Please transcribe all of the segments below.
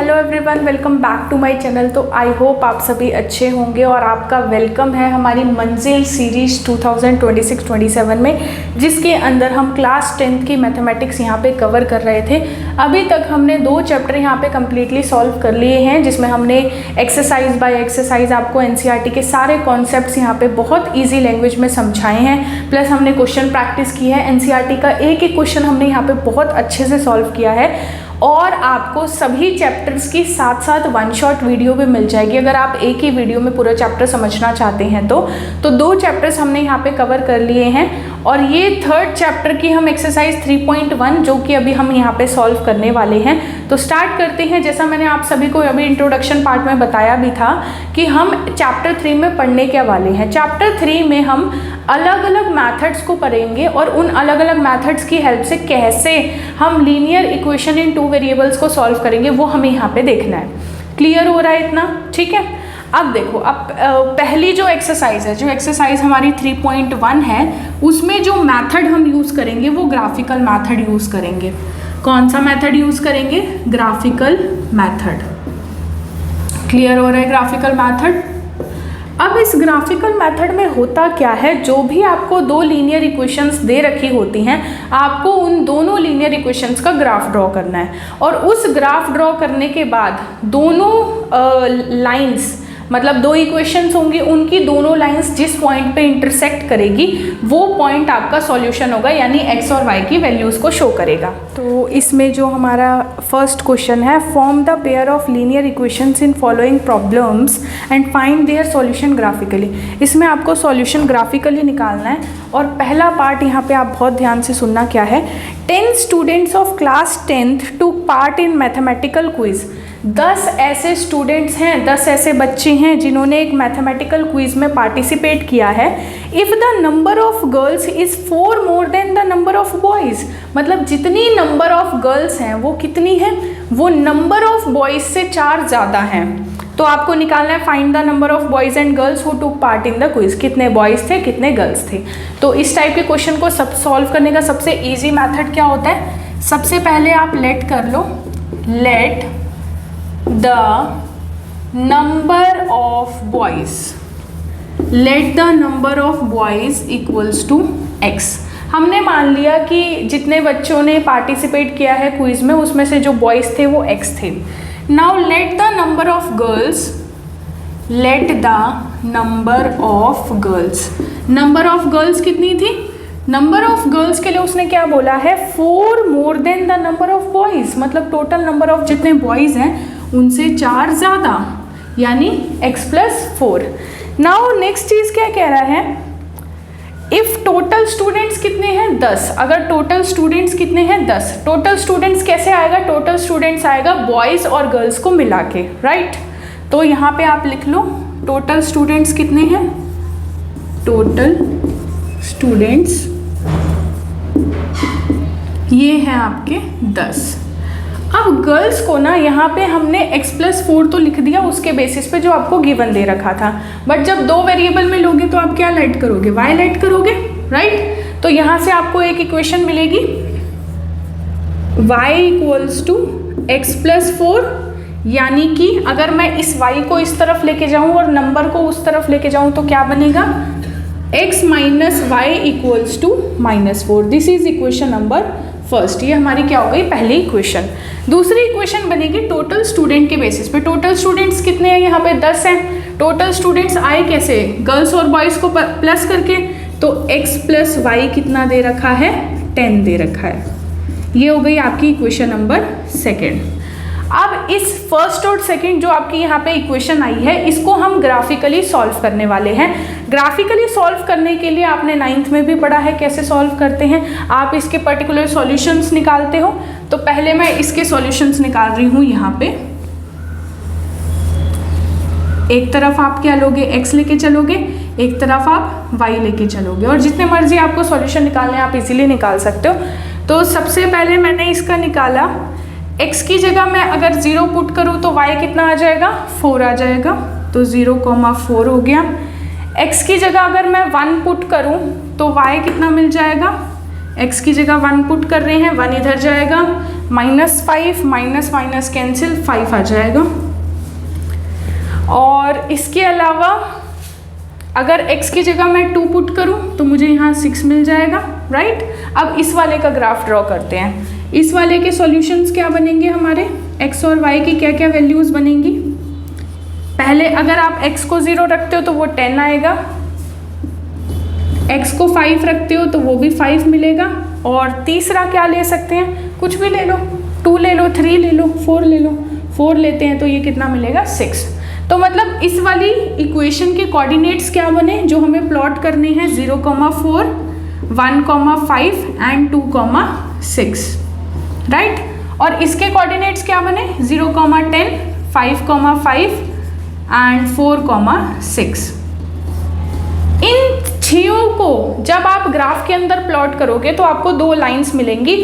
Hello everyone, welcome back to my channel. तो I hope आप सभी अच्छे होंगे और आपका वेलकम है हमारी मंजिल सीरीज 2026-27 में, जिसके अंदर हम क्लास 10th की मैथमेटिक्स यहाँ पे कवर कर रहे थे। अभी तक हमने 2 चैप्टर यहाँ पे कम्प्लीटली सॉल्व कर लिए हैं, जिसमें हमने एक्सरसाइज बाय एक्सरसाइज आपको एनसीईआरटी के सारे कॉन्सेप्ट्स यहाँ पे बहुत ईजी लैंग्वेज में समझाए हैं। प्लस हमने क्वेश्चन प्रैक्टिस की है, एनसीईआरटी का एक एक क्वेश्चन हमने यहाँ पे बहुत अच्छे से सॉल्व किया है। और आपको सभी चैप्टर्स की साथ साथ वन शॉट वीडियो भी मिल जाएगी अगर आप एक ही वीडियो में पूरा चैप्टर समझना चाहते हैं तो 2 चैप्टर्स हमने यहाँ पे कवर कर लिए हैं और ये 3rd चैप्टर की हम एक्सरसाइज 3.1 जो कि अभी हम यहाँ पे सॉल्व करने वाले हैं। तो स्टार्ट करते हैं। जैसा मैंने आप सभी को अभी इंट्रोडक्शन पार्ट में बताया भी था कि हम चैप्टर 3 में पढ़ने क्या वाले हैं। चैप्टर 3 में हम अलग अलग मैथड्स को पढ़ेंगे और उन अलग अलग मैथड्स की हेल्प से कैसे हम लीनियर इक्वेशन इन 2 वेरिएबल्स को सॉल्व करेंगे वो हमें यहाँ पे देखना है। क्लियर हो रहा है इतना? ठीक है। अब देखो, अब पहली जो एक्सरसाइज है, जो एक्सरसाइज हमारी 3.1 है, उसमें जो मेथड हम यूज़ करेंगे वो ग्राफिकल मेथड यूज़ करेंगे। कौन सा मेथड यूज़ करेंगे? Graphical method. क्लियर हो रहा है? Graphical method. अब इस ग्राफिकल मेथड में होता क्या है, जो भी आपको 2 लीनियर इक्वेशंस दे रखी होती हैं, आपको उन दोनों लीनियर इक्वेशंस का ग्राफ ड्रॉ करना है और उस ग्राफ ड्रॉ करने के बाद दोनों लाइंस, मतलब 2 इक्वेशंस होंगी, उनकी दोनों लाइंस जिस पॉइंट पे इंटरसेक्ट करेगी वो पॉइंट आपका सॉल्यूशन होगा, यानी एक्स और वाई की वैल्यूज़ को शो करेगा। तो इसमें जो हमारा फर्स्ट क्वेश्चन है, form the pair of linear equations in following problems and find their solution graphically. इसमें आपको सॉल्यूशन ग्राफिकली निकालना है और पहला पार्ट यहाँ पे आप बहुत ध्यान से सुनना क्या है। 10 स्टूडेंट्स ऑफ क्लास 10th टूक पार्ट इन मैथमेटिकल क्विज। 10 ऐसे स्टूडेंट्स हैं, 10 ऐसे बच्चे हैं जिन्होंने एक मैथमेटिकल क्विज में पार्टिसिपेट किया है। If the number of girls is 4 more than the number of boys, मतलब जितनी नंबर ऑफ गर्ल्स हैं वो कितनी है, वो नंबर ऑफ बॉयज़ से 4 ज़्यादा हैं। तो आपको निकालना है find the number of boys and girls who took part in the quiz. कितने बॉयज़ थे, कितने गर्ल्स थे। तो इस टाइप के क्वेश्चन को सब सॉल्व करने का सबसे ईजी मैथड क्या होता है? सबसे पहले आप लेट कर लो, late the number of boys, let the number of boys equals to x। हमने मान लिया कि जितने बच्चों ने पार्टिसिपेट किया है क्विज में उसमें से जो बॉयज़ थे वो x थे। Now let the number of girls, let the number of girls, number of girls कितनी थी? नंबर ऑफ गर्ल्स के लिए उसने क्या बोला है? 4 more than the number of boys, मतलब टोटल नंबर ऑफ जितने बॉयज़ हैं उनसे 4 ज़्यादा, यानी x + 4। नाउ नेक्स्ट चीज़ क्या कह रहा है? इफ़ टोटल स्टूडेंट्स कितने हैं? 10। अगर टोटल स्टूडेंट्स कितने हैं? 10। टोटल स्टूडेंट्स कैसे आएगा? टोटल स्टूडेंट्स आएगा बॉयज़ और गर्ल्स को मिला के, राइट। तो यहाँ पे आप लिख लो टोटल स्टूडेंट्स कितने हैं? टोटल स्टूडेंट्स ये हैं आपके 10। अब गर्ल्स को ना यहाँ पे हमने x + 4 तो लिख दिया उसके बेसिस पे जो आपको गिवन दे रखा था, बट जब 2 वेरिएबल में लोगे तो आप क्या लेट करोगे? y लेट करोगे, राइट। तो यहाँ से आपको एक इक्वेशन मिलेगी y = x + 4, यानी कि अगर मैं इस y को इस तरफ लेके जाऊँ और नंबर को उस तरफ लेके जाऊँ तो क्या बनेगा? x - y = -4। This is equation number first. ये हमारी क्या हो गई? पहली इक्वेशन। दूसरी इक्वेशन बनेगी टोटल स्टूडेंट के बेसिस पे। टोटल स्टूडेंट्स कितने हैं? यहाँ पे 10 हैं। टोटल स्टूडेंट्स आए कैसे? गर्ल्स और बॉयज़ को प्लस करके। तो x + y कितना दे रखा है? 10 दे रखा है। ये हो गई आपकी इक्वेशन नंबर 2। अब इस फर्स्ट और सेकंड जो आपकी यहाँ पे इक्वेशन आई है, इसको हम ग्राफिकली सॉल्व करने वाले हैं। ग्राफिकली सॉल्व करने के लिए आपने 9th में भी पढ़ा है कैसे सॉल्व करते हैं, आप इसके पर्टिकुलर सॉल्यूशंस निकालते हो। तो पहले मैं इसके सॉल्यूशंस निकाल रही हूँ। यहाँ पे एक तरफ आप क्या लोगे? x लेके चलोगे, एक तरफ आप y लेके चलोगे, और जितने मर्जी आपको सॉल्यूशन निकालने आप इजीली निकाल सकते हो। तो सबसे पहले मैंने इसका निकाला, x की जगह मैं अगर 0 पुट करूँ तो y कितना आ जाएगा? 4 आ जाएगा। तो 0,4 हो गया। x की जगह अगर मैं 1 पुट करूँ तो y कितना मिल जाएगा? x की जगह 1 पुट कर रहे हैं, 1 इधर जाएगा, -5 माइनस माइनस कैंसिल, 5 आ जाएगा। और इसके अलावा अगर x की जगह मैं 2 पुट करूं तो मुझे यहाँ 6 मिल जाएगा, राइट। अब इस वाले का ग्राफ ड्रॉ करते हैं। इस वाले के सॉल्यूशंस क्या बनेंगे हमारे, x और y की क्या क्या वैल्यूज़ बनेंगी। पहले अगर आप x को 0 रखते हो तो वो 10 आएगा, x को 5 रखते हो तो वो भी 5 मिलेगा। और तीसरा क्या ले सकते हैं, कुछ भी ले लो, 2 ले लो, 3 ले लो, 4 ले लो। 4 लेते हैं तो ये कितना मिलेगा, 6। तो मतलब इस वाली इक्वेशन के कोऑर्डिनेट्स क्या बने जो हमें प्लॉट करने हैं, 0,4, 1,5 एंड 2,6, राइट। और इसके कोऑर्डिनेट्स क्या बने, 0,10, 5,5 एंड 4,6। इन छियों को जब आप ग्राफ के अंदर प्लॉट करोगे तो आपको 2 लाइंस मिलेंगी।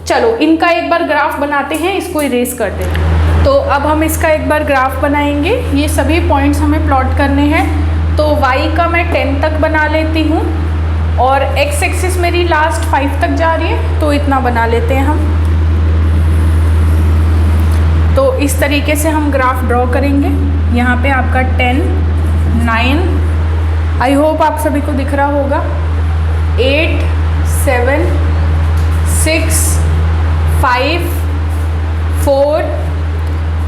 चलो इनका एक बार ग्राफ बनाते हैं, इसको इरेज कर देते हैं। तो अब हम इसका एक बार ग्राफ बनाएंगे। ये सभी पॉइंट्स हमें प्लॉट करने हैं। तो y का मैं 10 तक बना लेती हूँ और x एक्सिस मेरी लास्ट 5 तक जा रही है, तो इतना बना लेते हैं हम। तो इस तरीके से हम ग्राफ ड्रॉ करेंगे। यहाँ पे आपका 10, 9, आई होप आप सभी को दिख रहा होगा, 8, 7, 6, 5, 4,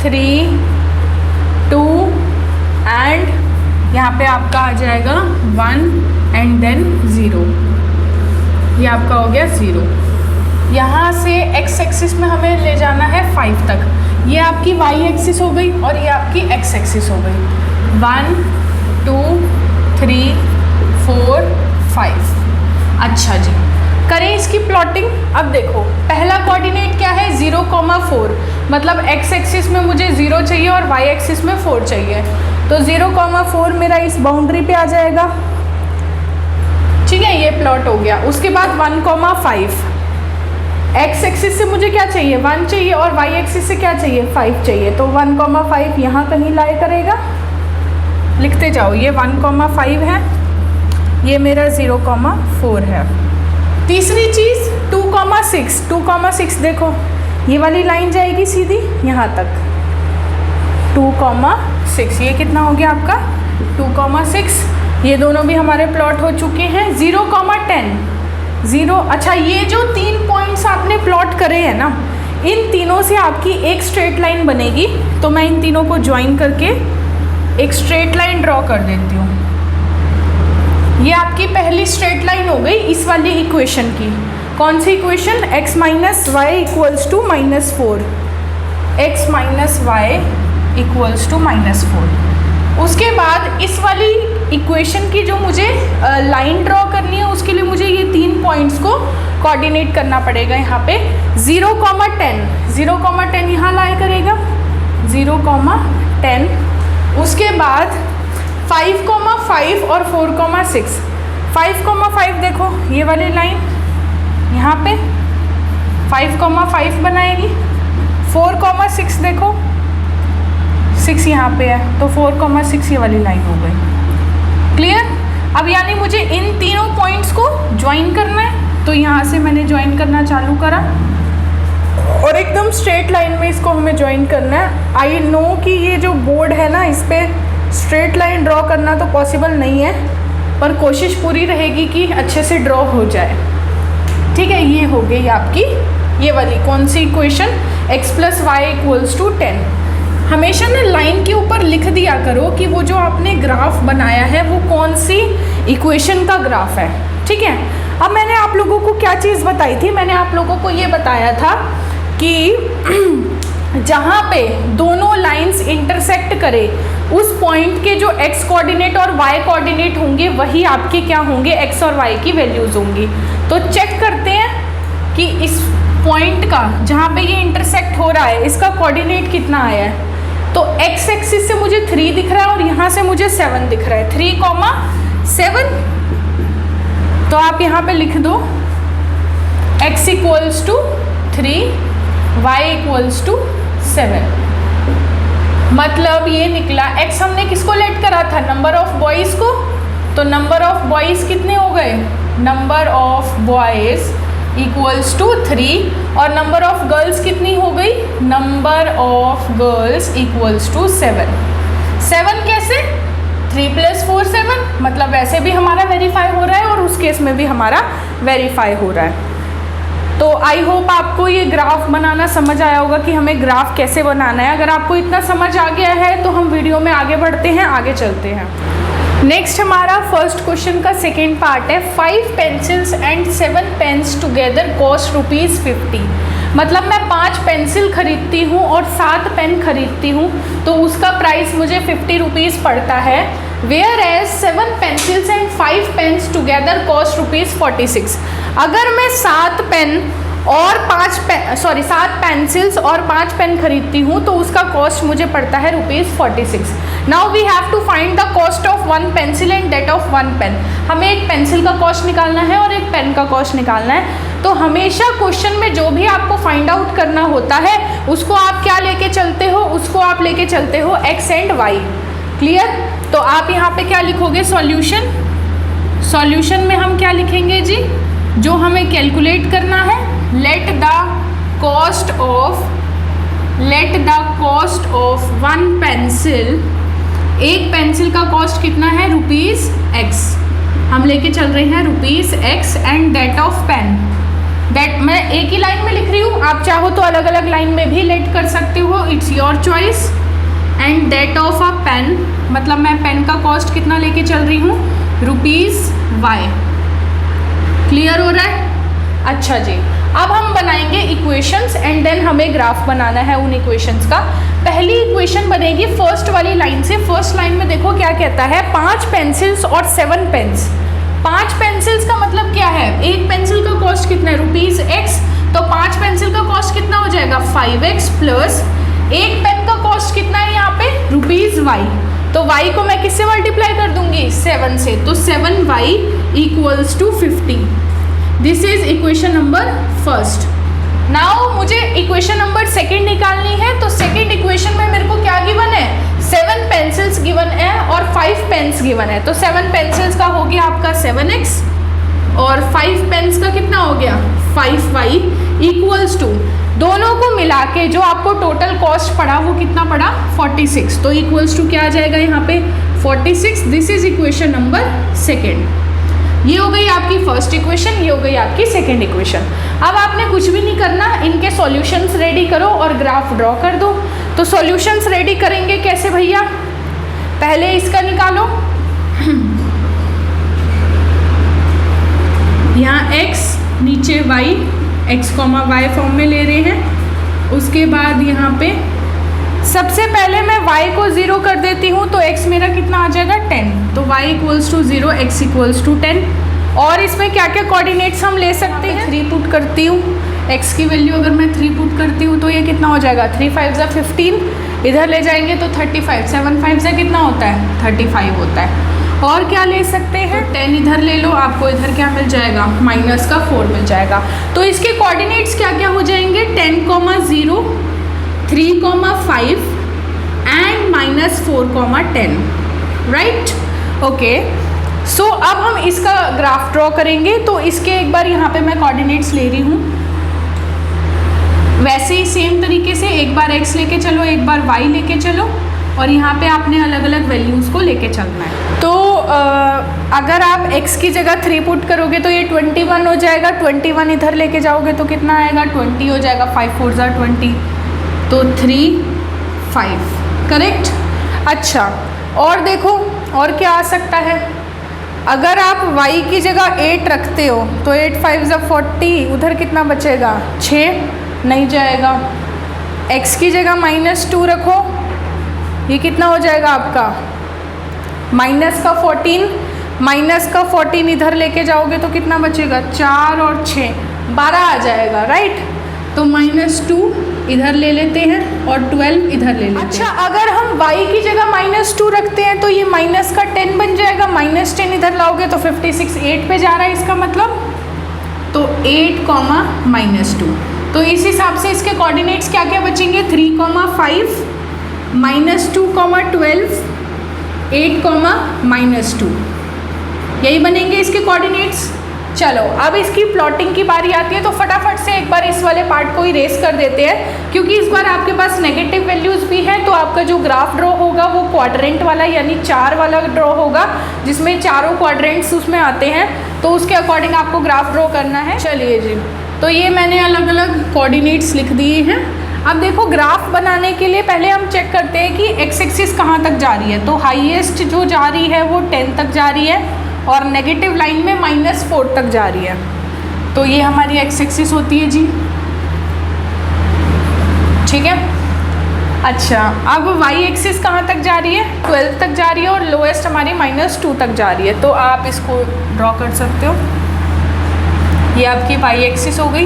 3, 2 एंड यहाँ पे आपका आ जाएगा 1 एंड देन 0। ये आपका हो गया 0। यहाँ से x एक्सिस में हमें ले जाना है 5 तक। ये आपकी y एक्सिस हो गई और ये आपकी x एक्सिस हो गई। 1, 2, 3, 4, 5। अच्छा जी, करें इसकी प्लॉटिंग। अब देखो पहला कोऑर्डिनेट क्या है, 0,4, मतलब x एक्सिस में मुझे 0 चाहिए और y एक्सिस में 4 चाहिए। तो 0,4 मेरा इस बाउंड्री पे आ जाएगा, ठीक है, ये प्लॉट हो गया। उसके बाद 1,5, x एक्सिस से मुझे क्या चाहिए, 1 चाहिए और y एक्सिस से क्या चाहिए, 5 चाहिए। तो 1,5 यहाँ कहीं लाई करेगा, लिखते जाओ। ये 1,5 है, ये मेरा 0,4 है। तीसरी चीज़ 2,6, 2,6 देखो ये वाली लाइन जाएगी सीधी यहाँ तक, 2,6। ये कितना हो गया आपका, 2,6। ये दोनों भी हमारे प्लॉट हो चुके हैं। 0,10, 0। अच्छा, ये जो 3 पॉइंट्स आपने प्लॉट करे हैं ना, इन तीनों से आपकी एक स्ट्रेट लाइन बनेगी। तो मैं इन तीनों को ज्वाइन करके एक स्ट्रेट लाइन ड्रॉ कर देती हूँ। ये आपकी पहली स्ट्रेट लाइन हो गई इस वाली इक्वेशन की। कौन सी equation, x minus Y equals to -4, x minus Y equals to -4। उसके बाद इस वाली इक्वेशन की जो मुझे लाइन ड्रॉ करनी है, उसके लिए मुझे ये 3 पॉइंट्स को कोऑर्डिनेट करना पड़ेगा। यहाँ पे 0,10, 0,10 यहाँ लाया करेगा, 0,10। उसके बाद 5,5 और 4,6। 5,5 देखो ये वाली लाइन यहाँ पे 5,5 बनाएगी। 4,6 देखो 6 यहाँ पे है, तो 4,6 ये वाली लाइन हो गई। क्लियर। अब यानी मुझे इन तीनों पॉइंट्स को ज्वाइन करना है, तो यहाँ से मैंने ज्वाइन करना चालू करा और एकदम स्ट्रेट लाइन में इसको हमें ज्वाइन करना है। आई नो कि ये जो बोर्ड है ना, इस पर स्ट्रेट लाइन ड्रॉ करना तो पॉसिबल नहीं है, पर कोशिश पूरी रहेगी कि अच्छे से ड्रॉ हो जाए। ठीक है, ये हो गई आपकी ये वाली कौन सी इक्वेशन, x + y = 10। हमेशा ना लाइन के ऊपर लिख दिया करो कि वो जो आपने ग्राफ बनाया है वो कौन सी इक्वेशन का ग्राफ है। ठीक है। अब मैंने आप लोगों को क्या चीज़ बताई थी, मैंने आप लोगों को ये बताया था कि जहाँ पे दोनों लाइंस इंटरसेक्ट करे उस पॉइंट के जो x कोऑर्डिनेट और y कोऑर्डिनेट होंगे वही आपके क्या होंगे, x और y की वैल्यूज़ होंगी। तो चेक करते हैं कि इस पॉइंट का जहाँ पे ये इंटरसेक्ट हो रहा है इसका कोऑर्डिनेट कितना आया है। तो x एक्सिस से मुझे 3 दिख रहा है और यहाँ से मुझे 7 दिख रहा है, 3,7। तो आप यहाँ पे लिख दो x = 3, y = 7। मतलब ये निकला x हमने किसको लेट करा था, नंबर ऑफ बॉयज़ को। तो नंबर ऑफ बॉयज़ कितने हो गए, number of boys equals to 3 और नंबर ऑफ गर्ल्स कितनी हो गई, number of girls equals to 7। 7 कैसे, 3 + 4 7, मतलब वैसे भी हमारा वेरीफाई हो रहा है और उस केस में भी हमारा वेरीफाई हो रहा है। तो आई होप आपको ये ग्राफ बनाना समझ आया होगा कि हमें ग्राफ कैसे बनाना है। अगर आपको इतना समझ आ गया है तो हम वीडियो में आगे बढ़ते हैं, आगे चलते हैं। नेक्स्ट हमारा फर्स्ट क्वेश्चन का सेकेंड पार्ट है, 5 pencils and 7 pens together cost ₹50। मतलब मैं 5 पेंसिल खरीदती हूँ और 7 पेन खरीदती हूँ तो उसका प्राइस मुझे ₹50 पड़ता है। Whereas 7 pencils and 5 pens together cost ₹46। अगर मैं 7 पेंसिल्स और 5 पेन खरीदती हूँ तो उसका कॉस्ट मुझे पड़ता है ₹46। Now we have to find the cost of 1 pencil and that of 1 pen. हमें एक पेंसिल का कॉस्ट निकालना है और एक पेन का कॉस्ट निकालना है। तो हमेशा क्वेश्चन में जो भी आपको फाइंड आउट करना होता है उसको आप क्या लेके चलते हो, उसको आप लेके चलते हो x एंड y। क्लियर? तो आप यहाँ पे क्या लिखोगे, सॉल्यूशन। सॉल्यूशन में हम क्या लिखेंगे जी, जो हमें कैलकुलेट करना है, let the cost of 1 pencil, एक पेंसिल का कॉस्ट कितना है, ₹x। हम लेके चल रहे हैं ₹x and that of pen. That मैं एक ही लाइन में लिख रही हूँ, आप चाहो तो अलग अलग लाइन में भी लेट कर सकते हो, it's your choice. And that of a pen, मतलब मैं पेन का कॉस्ट कितना लेके चल रही हूँ, ₹y। क्लियर हो रहा है? अच्छा जी, अब हम बनाएंगे इक्वेशंस एंड देन हमें ग्राफ बनाना है उन इक्वेशंस का। पहली इक्वेशन बनेगी फर्स्ट वाली लाइन से। फर्स्ट लाइन में देखो क्या कहता है, 5 पेंसिल्स और 7 पेन्स। 5 पेंसिल्स का मतलब क्या है, एक पेंसिल का कॉस्ट कितना है, ₹x। तो 5 पेंसिल का कॉस्ट कितना हो जाएगा, 5x प्लस एक पेन का कॉस्ट कितना है यहाँ पे, ₹y। तो y को मैं किससे मल्टीप्लाई कर दूंगी, 7 से। तो 7y equals to 50। This is equation number first. Now मुझे इक्वेशन नंबर सेकंड निकालनी है। तो सेकंड इक्वेशन में मेरे को क्या गिवन है, 7 पेंसिल्स गिवन है और 5 पेन्स गिवन है। तो 7 पेंसिल्स का हो गया आपका 7x और 5 पेन्स का कितना हो गया, 5y इक्वल्स टू, दोनों को मिला के जो आपको टोटल कॉस्ट पड़ा वो कितना पड़ा, 46। तो इक्वल्स टू क्या आ जाएगा यहाँ पे, 46। This is equation number second. ये हो गई आपकी फर्स्ट इक्वेशन, ये हो गई आपकी सेकेंड इक्वेशन। अब आपने कुछ भी नहीं करना, इनके सॉल्यूशंस रेडी करो और ग्राफ ड्रॉ कर दो। तो सॉल्यूशंस रेडी करेंगे कैसे भैया, पहले इसका निकालो। यहाँ x नीचे y, x, y फॉर्म में ले रहे हैं। उसके बाद यहाँ पे सबसे पहले मैं y को 0 कर देती हूँ तो x मेरा कितना आ जाएगा, 10। तो y equals to 0, x equals to 10। और इसमें क्या क्या कोऑर्डिनेट्स हम ले सकते हैं, 3 पुट करती हूँ, x की वैल्यू अगर मैं 3 पुट करती हूँ तो ये कितना हो जाएगा, 3 5 ज़ा 15, इधर ले जाएंगे तो 35, 7 5 ज़ा कितना होता है, 35 होता है। और क्या ले सकते हैं, 10 इधर ले लो, आपको इधर क्या मिल जाएगा, -4 मिल जाएगा। तो इसके कोऑर्डिनेट्स क्या क्या हो जाएंगे, 10, 0, 3, 5 एंड -4, 10, राइट। ओके, सो अब हम इसका ग्राफ ड्रॉ करेंगे। तो इसके एक बार यहाँ पे मैं कोऑर्डिनेट्स ले रही हूँ, वैसे ही सेम तरीके से एक बार x लेके चलो, एक बार y लेके चलो, और यहाँ पे आपने अलग अलग वैल्यूज़ को लेके चलना है। तो अगर आप x की जगह 3 पुट करोगे तो ये 21 हो जाएगा, 21 इधर लेके जाओगे तो कितना आएगा, 20 हो जाएगा, 5 4 ज़ा 20, तो 3 5, करेक्ट। अच्छा, और देखो और क्या आ सकता है, अगर आप y की जगह 8 रखते हो तो 8 5 ज़ा 40, उधर कितना बचेगा, 6 नहीं जाएगा। x की जगह -2 रखो, ये कितना हो जाएगा आपका, -14 इधर लेके जाओगे तो कितना बचेगा, 4 और 6 12 आ जाएगा, राइट। तो -2 इधर ले लेते हैं और 12 इधर ले लेते हैं। अच्छा, अगर हम y की जगह -2 रखते हैं तो ये माइनस का 10 बन जाएगा, -10 इधर लाओगे तो 56 8 पे जा रहा है इसका मतलब, तो 8, -2। तो इस हिसाब से इसके कोऑर्डिनेट्स क्या क्या बचेंगे, 3, 5, -2, 12, 8, -2, यही बनेंगे इसके कोऑर्डिनेट्स। चलो अब इसकी प्लॉटिंग की बारी आती है, तो फटाफट से एक बार इस वाले पार्ट को इरेज कर देते हैं, क्योंकि इस बार आपके पास नेगेटिव वैल्यूज़ भी हैं। तो आपका जो ग्राफ ड्रॉ होगा वो क्वाड्रेंट वाला यानी 4 वाला ड्रॉ होगा, जिसमें चारों क्वाड्रेंट्स उसमें आते हैं, तो उसके अकॉर्डिंग आपको ग्राफ ड्रॉ करना है। चलिए जी, तो ये मैंने अलग अलग कोऑर्डिनेट्स लिख दिए हैं। अब देखो ग्राफ बनाने के लिए पहले हम चेक करते हैं कि एक्स एक्सिस कहाँ तक जा रही है। तो हाईएस्ट जो जा रही है वो 10 तक जा रही है और नेगेटिव लाइन में -4 तक जा रही है। तो ये हमारी एक्स एक्सिस होती है जी, ठीक है। अच्छा, अब वाई एक्सिस कहाँ तक जा रही है? 12 तक जा रही है और लोएस्ट हमारी -2 तक जा रही है। तो आप इसको ड्रॉ कर सकते हो, ये आपकी वाई एक्सिस हो गई,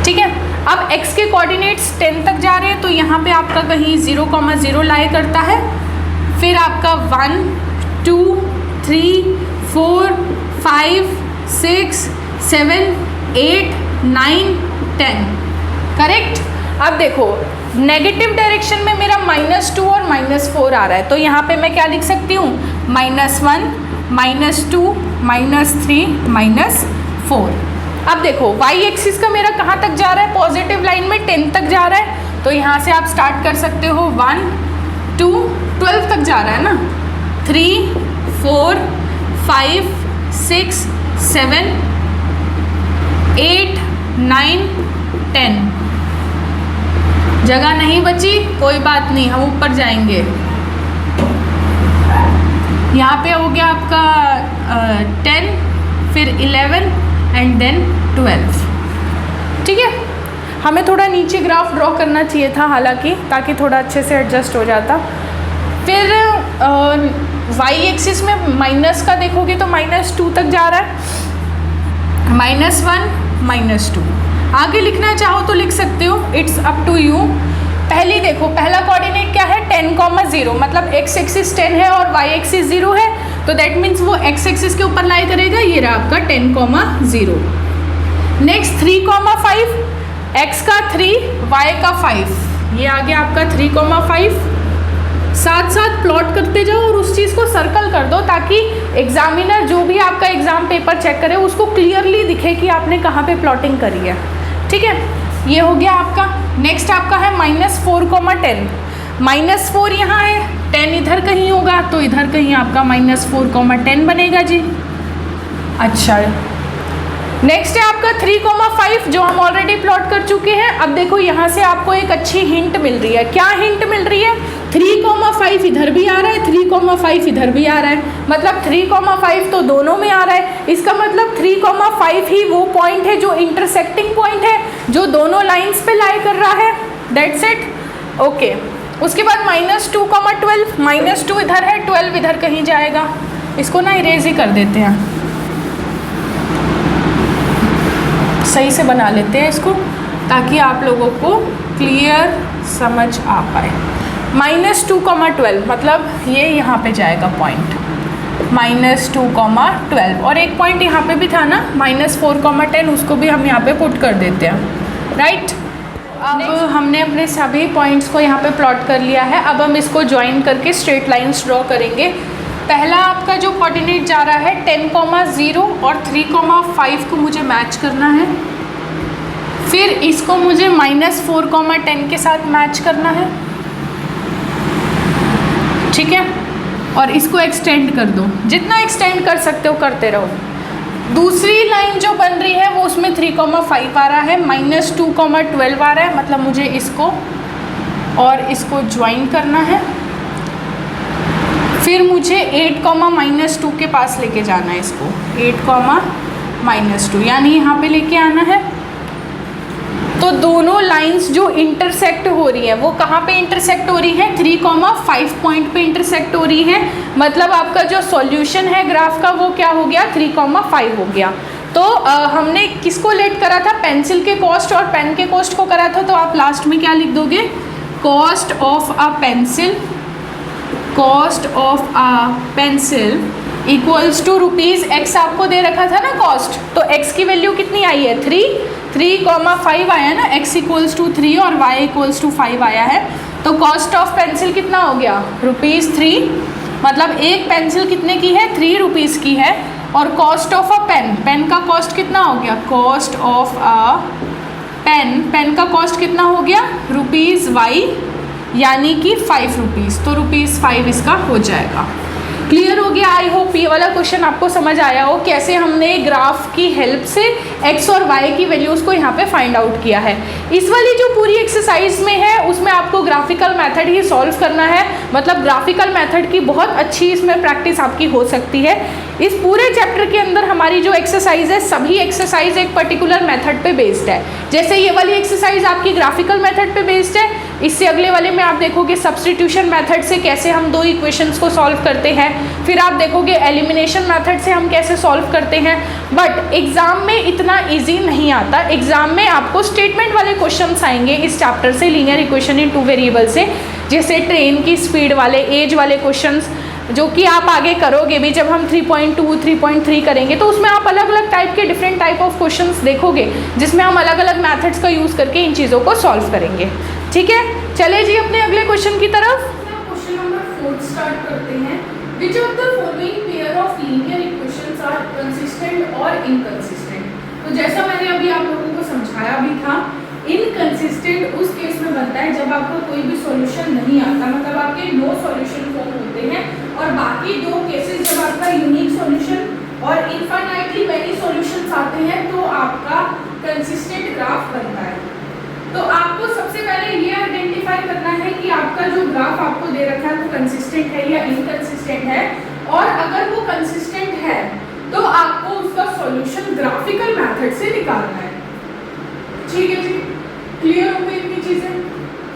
ठीक है। अब x के कोऑर्डिनेट्स 10 तक जा रहे हैं, तो यहाँ पे आपका कहीं 0,0 लाई करता है। फिर आपका 1 2 3 4 5 6 7 8 9 10, करेक्ट। अब देखो नेगेटिव डायरेक्शन में मेरा -2 और -4 आ रहा है, तो यहाँ पे मैं क्या लिख सकती हूँ? -1 -2 -3 -4। अब देखो y एक्सिस का मेरा कहाँ तक जा रहा है? पॉजिटिव लाइन में 10 तक जा रहा है, तो यहाँ से आप स्टार्ट कर सकते हो 1 2 12 तक जा रहा है ना, 3 4 5 6 7 8 9 10। जगह नहीं बची, कोई बात नहीं, हम ऊपर जाएंगे। यहाँ पे हो गया आपका 10, फिर 11 एंड देन 12, ठीक है। हमें थोड़ा नीचे ग्राफ ड्रॉ करना चाहिए था हालांकि, ताकि थोड़ा अच्छे से एडजस्ट हो जाता। फिर वाई एक्सिस में माइनस का देखोगे तो -2 तक जा रहा है, -1 -2। आगे लिखना चाहो तो लिख सकते हो, इट्स अप टू यू। पहली देखो, पहला कोऑर्डिनेट क्या है? 10,0, मतलब x एक्सिस 10 है और y एक्सिस 0 है, तो दैट मीन्स वो x एक्सिस के ऊपर लाई करेगा। ये रहा आपका 10,0। नेक्स्ट 3,5, x का 3 y का 5, ये आ गया आपका 3,5। साथ साथ प्लॉट करते जाओ और उस चीज़ को सर्कल कर दो, ताकि एग्जामिनर जो भी आपका एग्जाम पेपर चेक करे उसको क्लियरली दिखे कि आपने कहाँ पे प्लॉटिंग करी है, ठीक है। ये हो गया आपका। नेक्स्ट आपका है -4,10, -4 यहाँ है, 10 इधर कहीं होगा, तो इधर कहीं आपका -4,10 बनेगा जी। अच्छा, नेक्स्ट है आपका 3,5 जो हम ऑलरेडी प्लॉट कर चुके हैं। अब देखो यहाँ से आपको एक अच्छी हिंट मिल रही है। क्या हिंट मिल रही है? 3,5 इधर भी आ रहा है, 3,5 इधर भी आ रहा है, मतलब 3,5 तो दोनों में आ रहा है। इसका मतलब 3,5 ही वो पॉइंट है जो इंटरसेक्टिंग पॉइंट है, जो दोनों लाइंस पे लाई कर रहा है। That's it, okay. उसके बाद -2,12, -2 इधर है, 12 इधर कहीं जाएगा। इसको ना इरेज ही कर देते हैं, सही से बना लेते हैं इसको, ताकि आप लोगों को क्लियर समझ आ पाए। -2,12 मतलब ये यहाँ पे जाएगा पॉइंट, -2,12। और एक पॉइंट यहाँ पे भी था ना -4,10, उसको भी हम यहाँ पे पुट कर देते हैं, राइट। अब हमने अपने सभी पॉइंट्स को यहाँ पे प्लॉट कर लिया है। अब हम इसको ज्वाइन करके स्ट्रेट लाइंस ड्रॉ करेंगे। पहला आपका जो कोऑर्डिनेट जा रहा है 10,0 और 3,5 को मुझे मैच करना है। फिर इसको मुझे -4,10 के साथ मैच करना है, ठीक है। और इसको एक्सटेंड कर दो, जितना एक्सटेंड कर सकते हो करते रहो। दूसरी लाइन जो बन रही है वो उसमें 3,5 आ रहा है, -2,12 आ रहा है, मतलब मुझे इसको और इसको ज्वाइन करना है। फिर मुझे 8,-2 के पास लेके जाना है इसको, 8,-2 यानी यहाँ पे लेके आना है। तो दोनों लाइंस जो इंटरसेक्ट हो रही हैं वो कहाँ पे इंटरसेक्ट हो रही है? 3,5 पॉइंट पे इंटरसेक्ट हो रही है। मतलब आपका जो सॉल्यूशन है ग्राफ का वो क्या हो गया? 3,5 हो गया। तो हमने किसको लेट करा था? पेंसिल के कॉस्ट और पेन के कॉस्ट को करा था। तो आप लास्ट में क्या लिख दोगे? Cost of a pencil, cost of a pencil equals to ₹x आपको दे रखा था ना कॉस्ट, तो x की वैल्यू कितनी आई है? 3,5 आया ना, x इक्वल्स टू 3 और y इक्वल्स टू 5 आया है। तो कॉस्ट ऑफ पेंसिल कितना हो गया? ₹3। मतलब एक पेंसिल कितने की है? ₹3 की है। और cost of a pen, pen का कॉस्ट कितना हो गया, cost of a pen, pen का कॉस्ट कितना हो गया ₹y, यानी कि 5 रुपीज़, तो ₹5 इसका हो जाएगा। क्लियर हो गया? आई होप ये वाला क्वेश्चन आपको समझ आया हो, कैसे हमने ग्राफ की हेल्प से x और y की वैल्यूज़ को यहाँ पे फाइंड आउट किया है। इस वाली जो पूरी एक्सरसाइज में है उसमें आपको ग्राफिकल मेथड ही सॉल्व करना है, मतलब ग्राफिकल मेथड की बहुत अच्छी इसमें प्रैक्टिस आपकी हो सकती है। इस पूरे चैप्टर के अंदर हमारी जो एक्सरसाइज है, सभी एक्सरसाइज एक पर्टिकुलर मेथड पे बेस्ड है। जैसे ये वाली एक्सरसाइज आपकी ग्राफिकल मेथड पे बेस्ड है, इससे अगले वाले में आप देखोगे सब्स्टिट्यूशन मेथड से कैसे हम दो इक्वेशंस को सॉल्व करते हैं, फिर आप देखोगे एलिमिनेशन मेथड से हम कैसे सॉल्व करते हैं। बट एग्जाम में इतना इजी नहीं आता, एग्जाम में आपको स्टेटमेंट वाले क्वेश्चंस आएंगे इस चैप्टर से, लीनियर इक्वेशन इन 2 वेरिएबल से, जैसे ट्रेन की स्पीड वाले, एज वाले क्वेश्चंस, जो कि आप आगे करोगे भी जब हम 3.2 3.3 करेंगे, तो उसमें आप अलग अलग टाइप के डिफरेंट टाइप ऑफ क्वेश्चंस देखोगे, जिसमें हम अलग अलग मेथड्स का यूज़ करके इन चीज़ों को सॉल्व करेंगे। ठीक है, चले जी अपने अगले क्वेश्चन की तरफ। क्वेश्चन नंबर 4 स्टार्ट करते हैं। Which of the following pair of linear equations are consistent और इनकंसिस्टेंट? तो जैसा मैंने अभी आप लोगों को समझाया भी था, इनकंसिस्टेंट उस केस में बनता है जब आपका कोई भी सॉल्यूशन नहीं आता, मतलब आपके नो सॉल्यूशन फॉर्म होते हैं, और बाकी दो केसेस जब आपका यूनिक सॉल्यूशन और इनफाइनाइटली मेनी सॉल्यूशंस आते हैं तो आपका कंसिस्टेंट ग्राफ बनता है। तो आपको सबसे पहले ये आइडेंटिफाई करना है कि आपका जो ग्राफ आपको दे रखा है वो कंसिस्टेंट है या इनकंसिस्टेंट है, और अगर वो कंसिस्टेंट है तो आपको उसका सॉल्यूशन ग्राफिकल मेथड से निकालना है। ठीक है जी, क्लियर हो गई इतनी चीजें?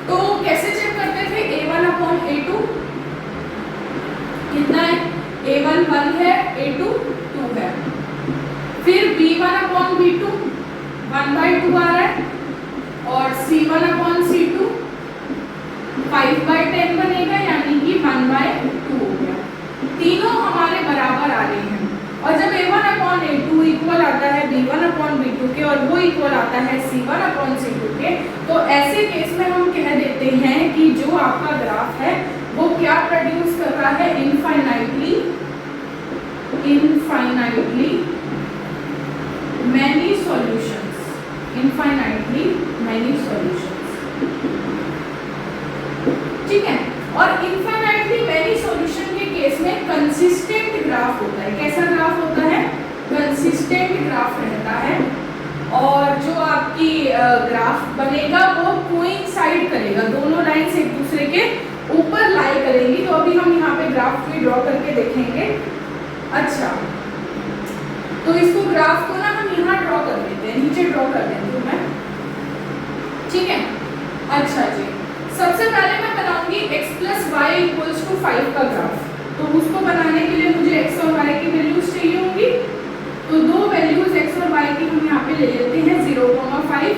तो कैसे चेक करते थे? A1/A2 कितना है? A1 1 है, A2 2 है। फिर B1/B2 1/2 आ रहा है, और C1/C2 5/10 बनेगा, यानी कि 1/2 हो गया। तीनों हमारे बराबर आ रहे हैं, और जब A1/A2 इक्वल आता है B1/B2 के, और वो इक्वल आता है C1/C2 के, तो ऐसे केस में हम कह देते हैं कि जो आपका ग्राफ है वो क्या प्रोड्यूस कर रहा है? Infinitely many solutions, infinitely many solutions. ठीक है, और इनफाइनाइटली मैनी सॉल्यूशन के केस में कंसिस्टेंट ग्राफ होता है। कैसा ग्राफ होता है? कंसिस्टेंट ग्राफ रहता है, और जो आपकी ग्राफ बनेगा वो कोइंसाइड करेगा, दोनों लाइंस एक दूसरे के ऊपर लाई करेंगी। तो अभी हम यहाँ पे ग्राफ भी ड्रॉ करके देखेंगे। अच्छा, तो इसको ग्राफ को ना हम यहाँ ड्रॉ कर देते हैं, नीचे ड्रॉ कर देती हूँ मैं। ठीक है, अच्छा जी, सबसे पहले मैं बनाऊंगी x + y = 5 का ग्राफ। तो उसको बनाने के लिए मुझे x और y की वैल्यूज चाहिए होंगी, तो दो वैल्यूज x और y की हम यहाँ पे ले लेते हैं, 0,5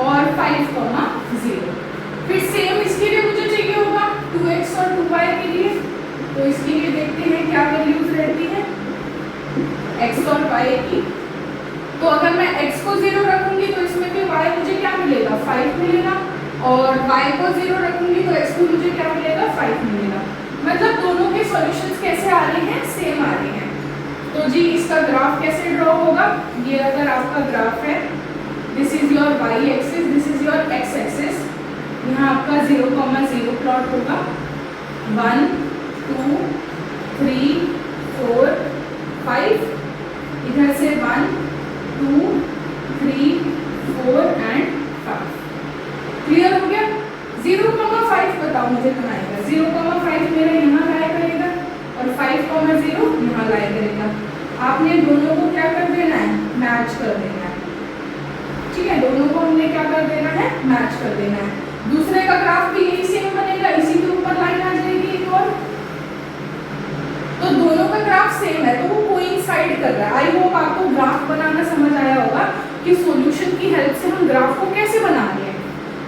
और 5,0। फिर सेम इसके लिए मुझे चाहिए होगा 2x और 2y के लिए, तो इसके लिए देखते हैं क्या वैल्यूज रहती है x और y की। तो अगर मैं x को 0 रखूंगी तो इसमें भी y मुझे क्या मिलेगा? 5 मिलेगा, और y को 0 रखूंगी तो x को मुझे क्या मिलेगा? 5 मिलेगा। मतलब दोनों के सॉल्यूशंस कैसे आ रहे हैं? सेम आ रहे हैं। तो जी इसका ग्राफ कैसे ड्रॉ होगा? ये अगर आपका ग्राफ है, this is your y axis, this is your x axis, यहाँ आपका 0,0 प्लॉट होगा, 1 2 3 4 5, इधर से 1 2 3 4 एंड 5। क्लियर हो गया? 0,5 बताओ मुझे कहाँ आएगा? 0,5 मेरा यहाँ लाया करेगा, और 5,0 यहाँ लाया करेगा। आपने दोनों को क्या कर देना है? मैच कर देना है। ठीक है, दोनों को हमने क्या कर देना है? मैच कर देना है। दूसरे का ग्राफ भी यही सेम बनेगा, इसी के ऊपर लाइन आ जाएगी एक और। तो दोनों का ग्राफ सेम है, तो वो कोइंसाइड कर रहा है। आई होप आपको ग्राफ बनाना समझ आया होगा कि सॉल्यूशन की हेल्प से हम ग्राफ को कैसे बना रहे हैं,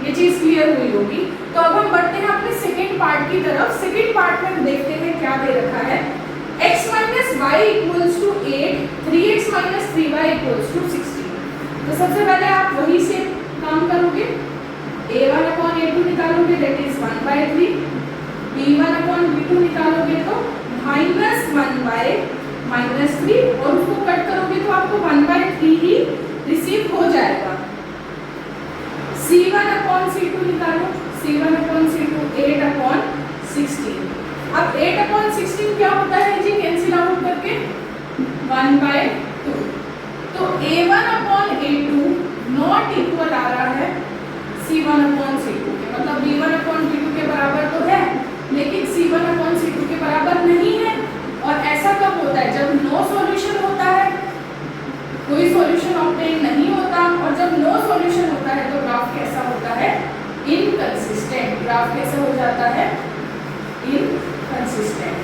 ये चीज क्लियर हुई होगी। तो अब हम बढ़ते हैं अपने सेकेंड पार्ट की तरफ। सेकेंड पार्ट में देखते हैं क्या दे रखा है। x - y = 8, 3x - 3y = 16। तो सबसे पहले आप वही से काम करोगे, A1/A2 निकालोगे, दैट इज 1/3, B1/B2 निकालोगे तो -1/3 -3 और उसको कट करोगे तो आपको 1/3 ही रिसीव हो जाएगा। C1/C2 निकालो, C1/C2 8/16। अब 8/16 क्या होता है जी, कैंसिल आउट करके 1/2। तो A1/A2 नॉट इक्वल आ रहा है C1/C2 के, मतलब B1/B2 के बराबर तो है लेकिन C1/C2 के बराबर नहीं है। और ऐसा कब होता है, जब नो सॉल्यूशन होता है, कोई सॉल्यूशन ऑब्टेन नहीं होता, और जब नो सॉल्यूशन होता है तो ग्राफ कैसा होता है, इनकंसिस्टेंट। ग्राफ कैसा हो जाता है, इनकंसिस्टेंट।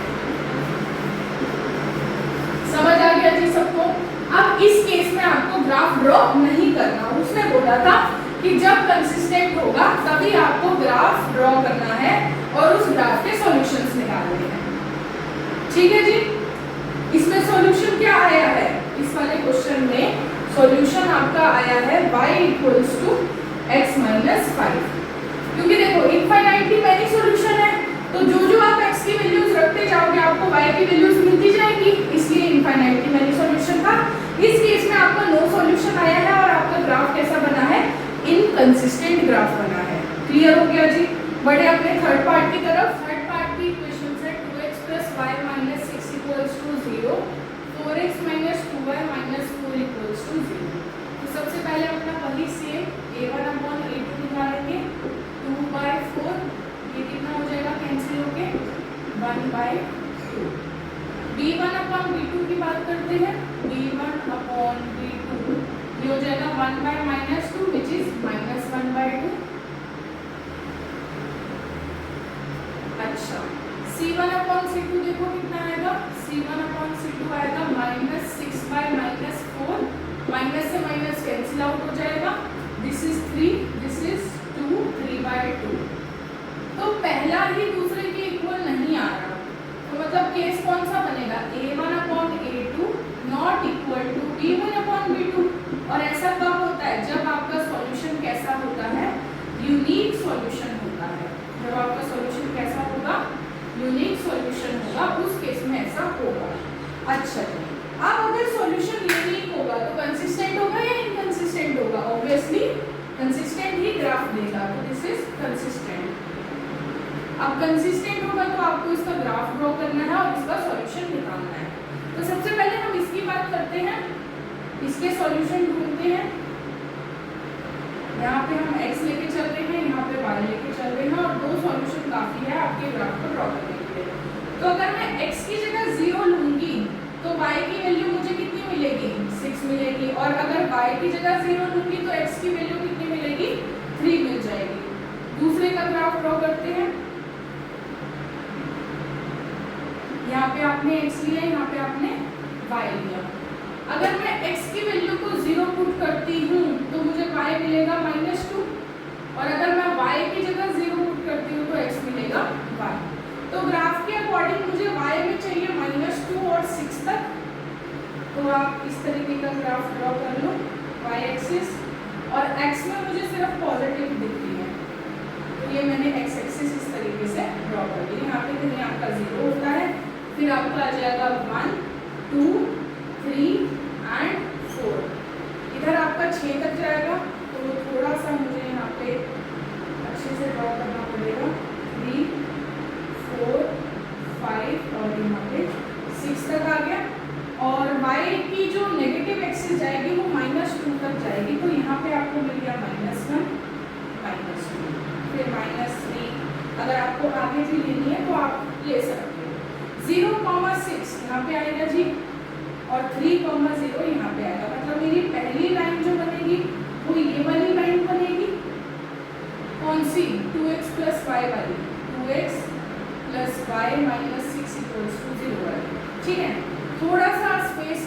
समझ आ गया जी सबको। अब इस केस में आपको ग्राफ ड्रॉ नहीं करना, उसने बोला था कि जब कंसिस्टेंट होगा तभी आपको ग्राफ ड्रॉ करना है और उस ग्राफ के सॉल्यूशंस निकालने हैं। ठीक है जी। इसमें सॉल्यूशन क्या आया है, इस वाले क्वेश्चन में सॉल्यूशन आपका आया है y = x - 5। क्योंकि देखो इनफाइनाइटली मैनी सॉल्यूशन है, तो जो जो आप x की वैल्यूज रखते जाओगे आपको y की वैल्यूज मिलती जाएंगी, इसलिए इनफाइनाइटली मैनी सॉल्यूशन था। इस केस में आपका नो सॉल्यूशन आया है और आपका ग्राफ कैसा बना है, इनकंसिस्टेंट ग्राफ बना है। क्लियर हो गया जी। बढ़े अपने थर्ड पार्ट की तरफ। थर्ड पार्ट की इक्वेशन है 2x + y - 6 = 0, 4x - 2y - 4 = 0। तो सबसे पहले अपना वही सेम A1/A2 निकालेंगे, 2/4, ये कितना हो जाएगा कैंसिल होके 1/2। B1/B2 की बात करते हैं, B1/B2 ये हो जाएगा 1/-2 which is -1/2। अच्छा, C1/C2 देखो कितना आएगा, C1/C2 आएगा -6/-4, माइनस से माइनस कैंसिल आउट हो जाएगा। This is 3, this is 2, 3/2। तो पहला ही दूसरे के इक्वल नहीं आ रहा, तो मतलब केस कौन सा बनेगा, A1/A2 not equal to B1/B2। और ऐसा कब होता है, जब आपका सॉल्यूशन कैसा होता है, यूनिक सॉल्यूशन होता है। जब आपका सॉल्यूशन कैसा होगा, यूनिक सॉल्यूशन होगा, उस केस में ऐसा होगा। अच्छा जी, अब अगर सॉल्यूशन यूनिक होगा तो कंसिस्टेंट होगा या इनकंसिस्टेंट होगा, ऑब्वियसली कंसिस्टेंट ही ग्राफ देगा, तो दिस इज कंसिस्टेंट। अब कंसिस्टेंट होगा तो आपको इसका ग्राफ ड्रॉ करना है और इसका सॉल्यूशन निकालना है। तो सबसे पहले हम इसकी बात करते हैं, इसके सॉल्यूशन ढूंढते हैं। यहाँ पे हम x लेके चल रहे हैं, यहाँ पे y लेके चल रहे हैं और दो सॉल्यूशन काफी है आपके ग्राफ को ड्रॉ करने के लिए। तो अगर मैं x की जगह 0 लूंगी तो y की वैल्यू मुझे कितनी मिलेगी, 6 मिलेगी, और अगर y की जगह 0 लूंगी तो x की वैल्यू कितनी मिलेगी, 3 मिल जाएगी। दूसरे का ग्राफ ड्रॉ करते हैं। यहाँ पे आपने x लिया, यहाँ पे आपने y लिया। अगर मैं x की वैल्यू को 0 पुट करती हूँ तो मुझे y मिलेगा -2, और अगर मैं y की जगह 0 पुट करती हूँ तो x मिलेगा 1। तो ग्राफ के अकॉर्डिंग मुझे y में चाहिए -2 और 6 तक, तो आप इस तरीके का ग्राफ ड्रॉ कर लो, y एक्सिस, और x में मुझे सिर्फ पॉजिटिव दिखती है, तो ये मैंने x एक्सिस इस तरीके से ड्रॉ कर दी। यहाँ पे कहीं आपका 0 होता है, फिर आपका आ जाएगा 1, 2, 3 एंड 4। इधर आपका 6 तक जाएगा, तो थोड़ा सा मुझे यहाँ पे अच्छे से ड्रॉ करना पड़ेगा। 3, 4, 5 और यहाँ पे 6 तक आ गया। और y की जो नेगेटिव एक्सिस जाएगी वो -2 तक जाएगी, तो यहाँ पे आपको मिल गया -1, -2, फिर -3। अगर आपको आगे भी लेनी है तो आप ले सकते हो। 0,6 यहाँ पे आएगा जी, और 3,0 यहाँ पे आएगा। मतलब मेरी पहली लाइन जो बनेगी वो ये वाली लाइन बनेगी, कौन सी, 2x + y वाली, 2x + y - 6 = 0 वाली। ठीक है, थोड़ा सा स्पेस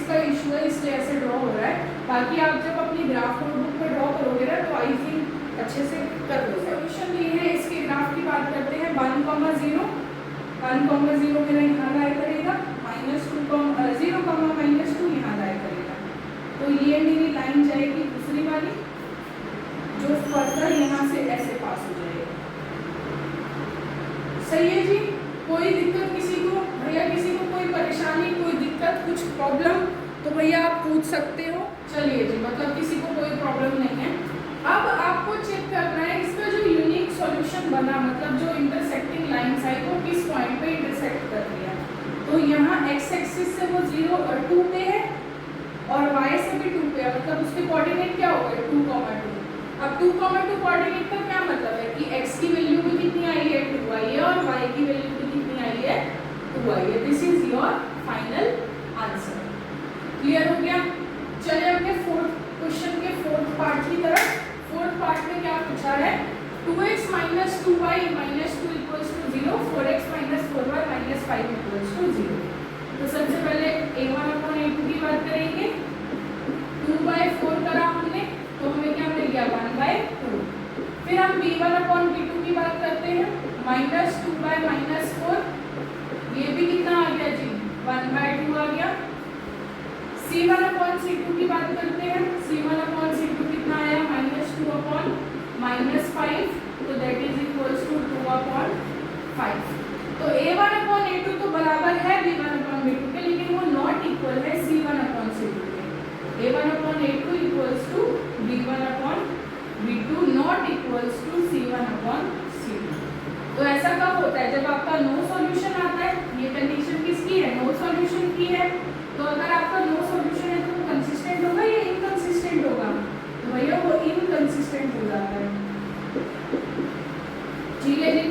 का इशू है इसलिए ऐसे ड्रॉ हो रहा है। बाकी आप जब अपनी ग्राफ नोटबुक पर ड्रॉ करोगे ना तो आई थिंक अच्छे से कर लो। सॉल्यूशन ये है, इसके ग्राफ की बात करते हैं। 1,0 मेरा यहाँ लाई करेगा, -2 यहाँ लाई करेगा, तो ये मेरी लाइन जाएगी दूसरी वाली, जो फर्दर यहाँ से ऐसे पास हो जाएगी। सही है जी, कोई दिक्कत किसी को, भैया किसी को कोई परेशानी दिक्कत, कुछ प्रॉब्लम तो भैया आप पूछ सकते हो। चलिए जी, मतलब किसी को कोई प्रॉब्लम नहीं है। अब आपको चेक करना है इसका जो यूनिक सॉल्यूशन बना, मतलब जो इंटरसेक्टिंग लाइंस आई वो किस पॉइंट पे इंटरसेक्ट कर रही है। तो यहाँ एक्स एक्सिस से वो 0 और 2 पे है और वाई से भी 2 पे है, मतलब उसके कोऑर्डिनेट क्या हो गए 2, 2। अब 2, 2 कोऑर्डिनेट का क्या मतलब है कि x की वैल्यू भी कितनी आई है 2 आई है और y की वैल्यू भी कितनी आई है 2 आई है। This is your final answer. Clear हो गया। चलिए अपने क्वेश्चन के फोर्थ पार्ट की तरफ। फोर्थ पार्ट में क्या पूछा है, 2x - 2y - 2 = 0, 4x - 4y - 5 = 0। तो सबसे पहले a1/a2 की बात करेंगे। 2/4 करा हमने तो हमें क्या मिल गया 1/2। फिर हम b1/b2 की बात करते हैं, -2/-4, ये भी कितना आ गया जी 1/2 आ गया। c1/c2 की बात करते हैं, c1/c2 कितना आया -2/-5, तो दैट इज इक्वल्स टू 2/5। तो a1/a2 तो बराबर है b1/b2 के, लेकिन वो नॉट इक्वल है c1/c2 के। a1/a2 equals to b1/b2 not equals to c1/c2। तो ऐसा कब होता है, जब आपका नो सॉल्यूशन आता है। ये कंडीशन किसकी है, नो सॉल्यूशन की है। तो अगर आपका नो सॉल्यूशन है तो वो कंसिस्टेंट होगा या इनकंसिस्टेंट होगा, तो भैया वो इनकंसिस्टेंट हो जाता है। ठीक है जी।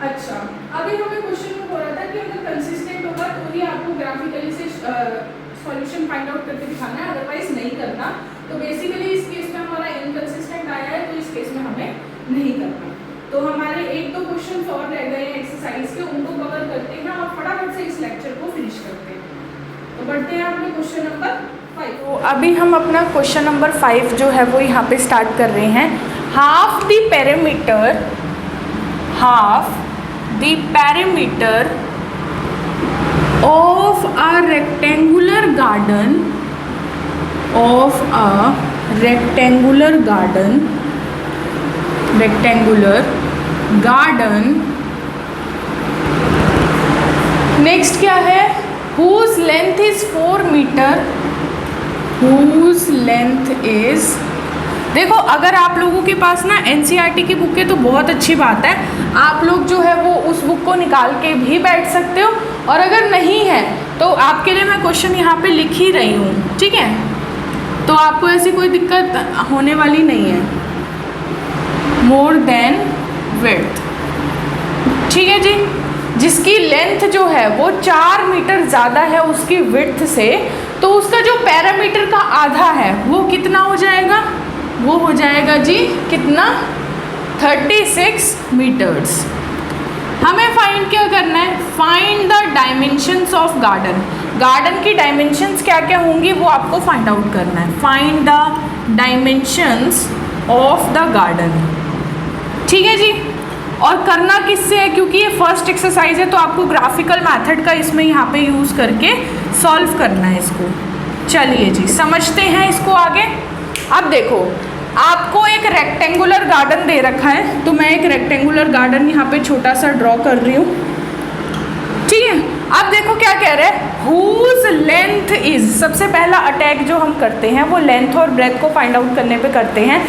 अच्छा, अभी हमें क्वेश्चन में बोला था कि अगर कंसिस्टेंट होगा तो ही आपको ग्राफिकली से सॉल्यूशन फाइंड आउट करके दिखाना है, अदरवाइज नहीं करना। तो बेसिकली इस केस में हमारा इनकंसिस्टेंट आया है, तो इस केस में हमें नहीं करना। तो हमारे 1-2 क्वेश्चन और रह गए हैं एक्सरसाइज के, उनको कवर करते हैं और फटाफट से इस लेक्चर को फिनिश करते हैं। तो बढ़ते हैं अपने क्वेश्चन नंबर 5। तो अभी हम अपना क्वेश्चन नंबर 5 जो है वो यहाँ पे स्टार्ट कर रहे हैं। Half the perimeter of a rectangular garden next क्या है, whose length is 4 metre, whose length is। देखो अगर आप लोगों के पास ना NCERT की बुक है तो बहुत अच्छी बात है, आप लोग जो है वो उस बुक को निकाल के भी बैठ सकते हो, और अगर नहीं है तो आपके लिए मैं क्वेश्चन यहाँ पे लिख ही रही हूँ, ठीक है। तो आपको ऐसी कोई दिक्कत होने वाली नहीं है। मोर देन विड्थ, ठीक है जी। जिसकी लेंथ जो है वो 4 मीटर ज़्यादा है उसकी विड्थ से, तो उसका जो पैरामीटर का आधा है वो कितना हो जाएगा, वो हो जाएगा जी कितना 36 मीटर्स। हमें फाइंड क्या करना है, find the dimensions of garden की डायमेंशंस क्या क्या होंगी वो आपको फाइंड आउट करना है। Find the dimensions of the garden, ठीक है जी। और करना किससे है, क्योंकि ये फर्स्ट एक्सरसाइज है तो आपको ग्राफिकल मेथड का इसमें यहाँ पे यूज़ करके सॉल्व करना है इसको। चलिए जी समझते हैं इसको आगे। अब देखो आपको एक रेक्टेंगुलर गार्डन दे रखा है, तो मैं एक रेक्टेंगुलर गार्डन यहाँ पे छोटा सा ड्रॉ कर रही हूँ, ठीक है। अब देखो क्या कह रहे हैं, whose लेंथ इज। सबसे पहला अटैक जो हम करते हैं वो लेंथ और ब्रेथ को फाइंड आउट करने पे करते हैं।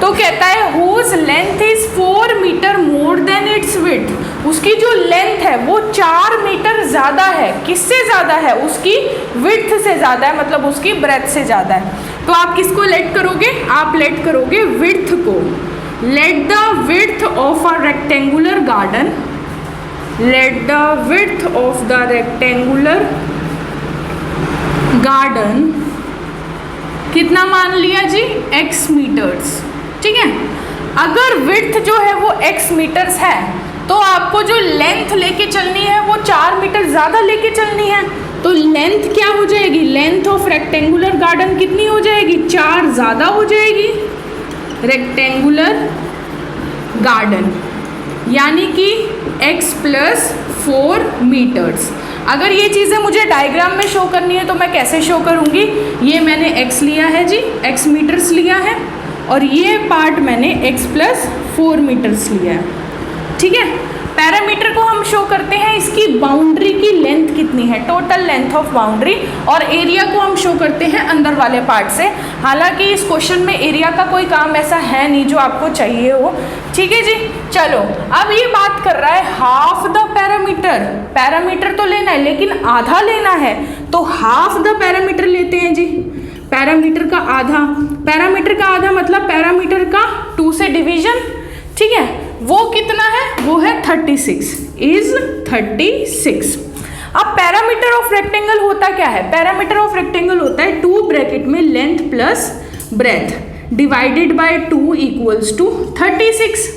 तो कहता है whose length is 4 metre more than its width. उसकी जो लेंथ है वो 4 मीटर ज़्यादा है, किससे ज़्यादा है, उसकी विड्थ से ज़्यादा है, मतलब उसकी ब्रेथ से ज़्यादा है। तो आप किसको लेट करोगे, आप लेट करोगे विड्थ को। Let the width of a rectangular garden, let the width of the rectangular garden कितना मान लिया जी, x मीटर्स, ठीक है। अगर विड्थ जो है वो x मीटर्स है तो आपको जो लेंथ लेके चलनी है वो 4 मीटर ज़्यादा लेके चलनी है। तो लेंथ क्या हो जाएगी, लेंथ ऑफ रेक्टेंगुलर गार्डन कितनी हो जाएगी, 4 ज़्यादा हो जाएगी रेक्टेंगुलर गार्डन, यानी कि x + 4 मीटर्स। अगर ये चीज़ें मुझे डायग्राम में शो करनी है तो मैं कैसे शो करूँगी, ये मैंने x लिया है जी, x मीटर्स लिया है, और ये पार्ट मैंने x + 4 मीटर्स लिया है, ठीक है। पैरामीटर को हम शो करते हैं इसकी बाउंड्री की लेंथ कितनी है, टोटल लेंथ ऑफ बाउंड्री, और एरिया को हम शो करते हैं अंदर वाले पार्ट से। हालांकि इस क्वेश्चन में एरिया का कोई काम ऐसा है नहीं जो आपको चाहिए हो, ठीक है जी। चलो अब ये बात कर रहा है हाफ द पैरामीटर, पैरामीटर तो लेना है लेकिन आधा लेना है, तो हाफ द पैरामीटर लेते हैं जी। पैरामीटर का आधा, पैरामीटर का आधा मतलब पैरामीटर का 2 से डिवीजन, ठीक है, वो कितना है, वो है 36, इज 36। अब पैरामीटर ऑफ रेक्टेंगल होता क्या है, पैरामीटर ऑफ रेक्टेंगल होता है 2 ब्रैकेट में length plus breadth divided by 2 equals to 36।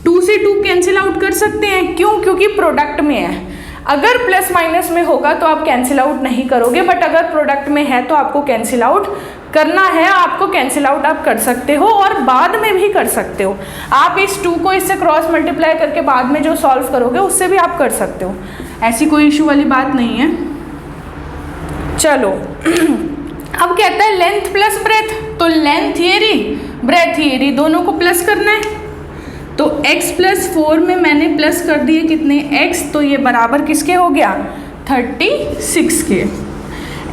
2 से 2 कैंसिल आउट कर सकते हैं, क्यों, क्योंकि प्रोडक्ट में है। अगर प्लस माइनस में होगा तो आप कैंसिल आउट नहीं करोगे, बट अगर प्रोडक्ट में है तो आपको कैंसिल आउट करना है। आपको कैंसिल आउट आप कर सकते हो और बाद में भी कर सकते हो। आप इस 2 को इससे क्रॉस मल्टीप्लाई करके बाद में जो सॉल्व करोगे उससे भी आप कर सकते हो, ऐसी कोई इशू वाली बात नहीं है। चलो अब कहता है लेंथ प्लस ब्रेथ, तो लेंथ ये रही, ब्रेथ ये रही, दोनों को प्लस करना है। तो x प्लस 4 में मैंने प्लस कर दिए कितने, x, तो ये बराबर किसके हो गया, 36 के।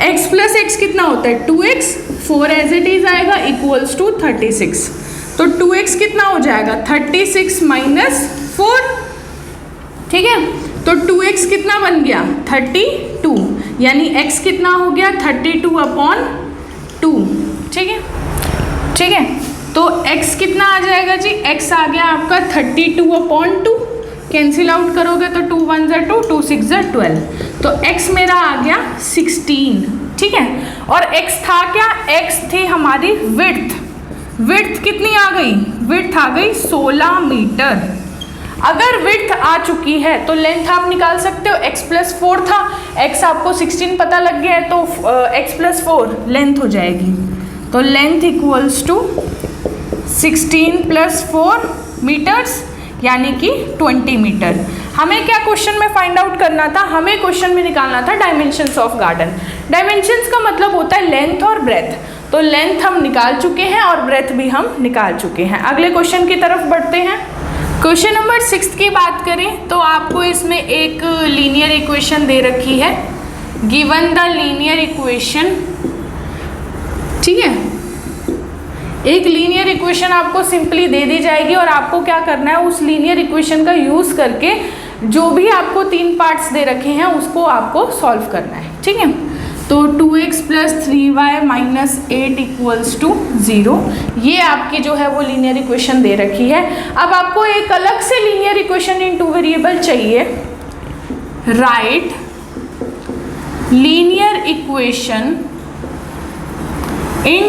x प्लस x कितना होता है 2x, 4 एज इट इज आएगा इक्वल्स टू 36। तो 2x कितना हो जाएगा 36 माइनस 4, ठीक है। तो 2x कितना बन गया 32, यानी x कितना हो गया 32/2, ठीक है, ठीक है। तो x कितना आ जाएगा जी, x आ गया आपका 32/2, कैंसिल आउट करोगे तो 2 1 ज़ा 2, 2 6 ज़ा 12, तो x मेरा आ गया 16, ठीक है। और x था क्या, x थी हमारी विड्थ, विड्थ कितनी आ गई, विड्थ आ गई 16 मीटर। अगर विड्थ आ चुकी है तो लेंथ आप निकाल सकते हो, x प्लस 4 था, x आपको 16 पता लग गया है तो x प्लस 4 लेंथ हो जाएगी, तो लेंथ इक्वल्स टू 16 प्लस 4 मीटर्स, यानी कि 20 मीटर। हमें क्या क्वेश्चन में फाइंड आउट करना था, हमें क्वेश्चन में निकालना था डायमेंशंस ऑफ गार्डन। डायमेंशंस का मतलब होता है लेंथ और ब्रेथ, तो लेंथ हम निकाल चुके हैं और ब्रेथ भी हम निकाल चुके हैं। अगले क्वेश्चन की तरफ बढ़ते हैं। क्वेश्चन नंबर 6 की बात करें तो आपको इसमें एक लीनियर इक्वेशन दे रखी है, गिवन द लीनियर इक्वेशन, ठीक है। एक लीनियर इक्वेशन आपको सिंपली दे दी जाएगी और आपको क्या करना है, उस लीनियर इक्वेशन का यूज़ करके जो भी आपको 3 पार्ट्स दे रखे हैं उसको आपको सॉल्व करना है, ठीक है। तो 2x plus 3y minus 8 equals to 0, ये आपकी जो है वो लीनियर इक्वेशन दे रखी है। अब आपको एक अलग से लीनियर इक्वेशन इन 2 वेरिएबल चाहिए। Right linear equation in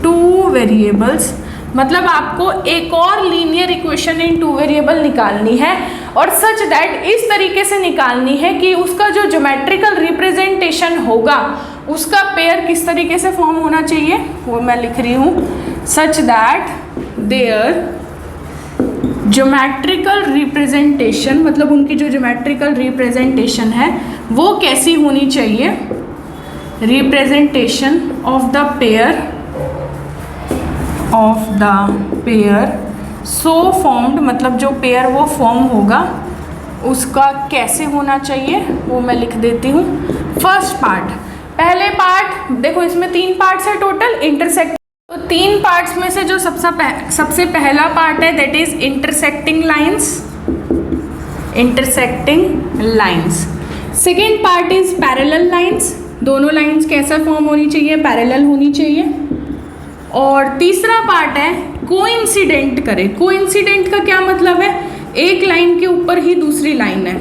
2 variables, मतलब आपको एक और लीनियर इक्वेशन इन 2 वेरिएबल निकालनी है, और सच दैट इस तरीके से निकालनी है कि उसका जो ज्योमेट्रिकल रिप्रेजेंटेशन होगा उसका पेयर किस तरीके से फॉर्म होना चाहिए, वो मैं लिख रही हूँ। Such that their geometrical representation, मतलब उनकी जो ज्योमेट्रिकल रिप्रेजेंटेशन है वो कैसी होनी चाहिए, representation of the pair so formed, मतलब जो पेयर वो फॉर्म होगा उसका कैसे होना चाहिए वो मैं लिख देती हूँ। फर्स्ट पार्ट, पहले पार्ट देखो, इसमें 3 पार्ट्स है टोटल, इंटरसेक्ट, तो 3 पार्ट्स में से जो सबसे पहला पार्ट है that is intersecting lines. Second part is parallel lines, दोनों लाइंस कैसा फॉर्म होनी चाहिए, पैरेलल होनी चाहिए। और तीसरा पार्ट है कोइंसिडेंट करे। कोइंसिडेंट का क्या मतलब है, एक लाइन के ऊपर ही दूसरी लाइन है,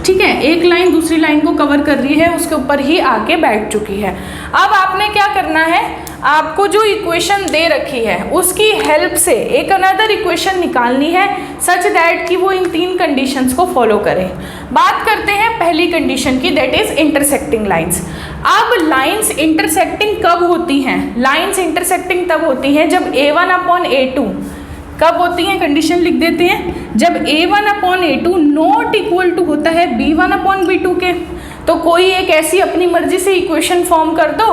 ठीक है, एक लाइन दूसरी लाइन को कवर कर रही है, उसके ऊपर ही आके बैठ चुकी है। अब आपने क्या करना है, आपको जो इक्वेशन दे रखी है उसकी हेल्प से एक अनदर इक्वेशन निकालनी है सच दैट कि वो इन 3 कंडीशंस को फॉलो करे। बात करते हैं पहली कंडीशन की, दैट इज इंटरसेक्टिंग लाइंस। अब लाइंस इंटरसेक्टिंग कब होती हैं, लाइंस इंटरसेक्टिंग तब होती हैं जब A1/A2 कब होती हैं, कंडीशन लिख देते हैं, जब A1/A2 नॉट इक्वल टू होता है B1/B2 के। तो कोई एक ऐसी अपनी मर्जी से इक्वेशन फॉर्म कर दो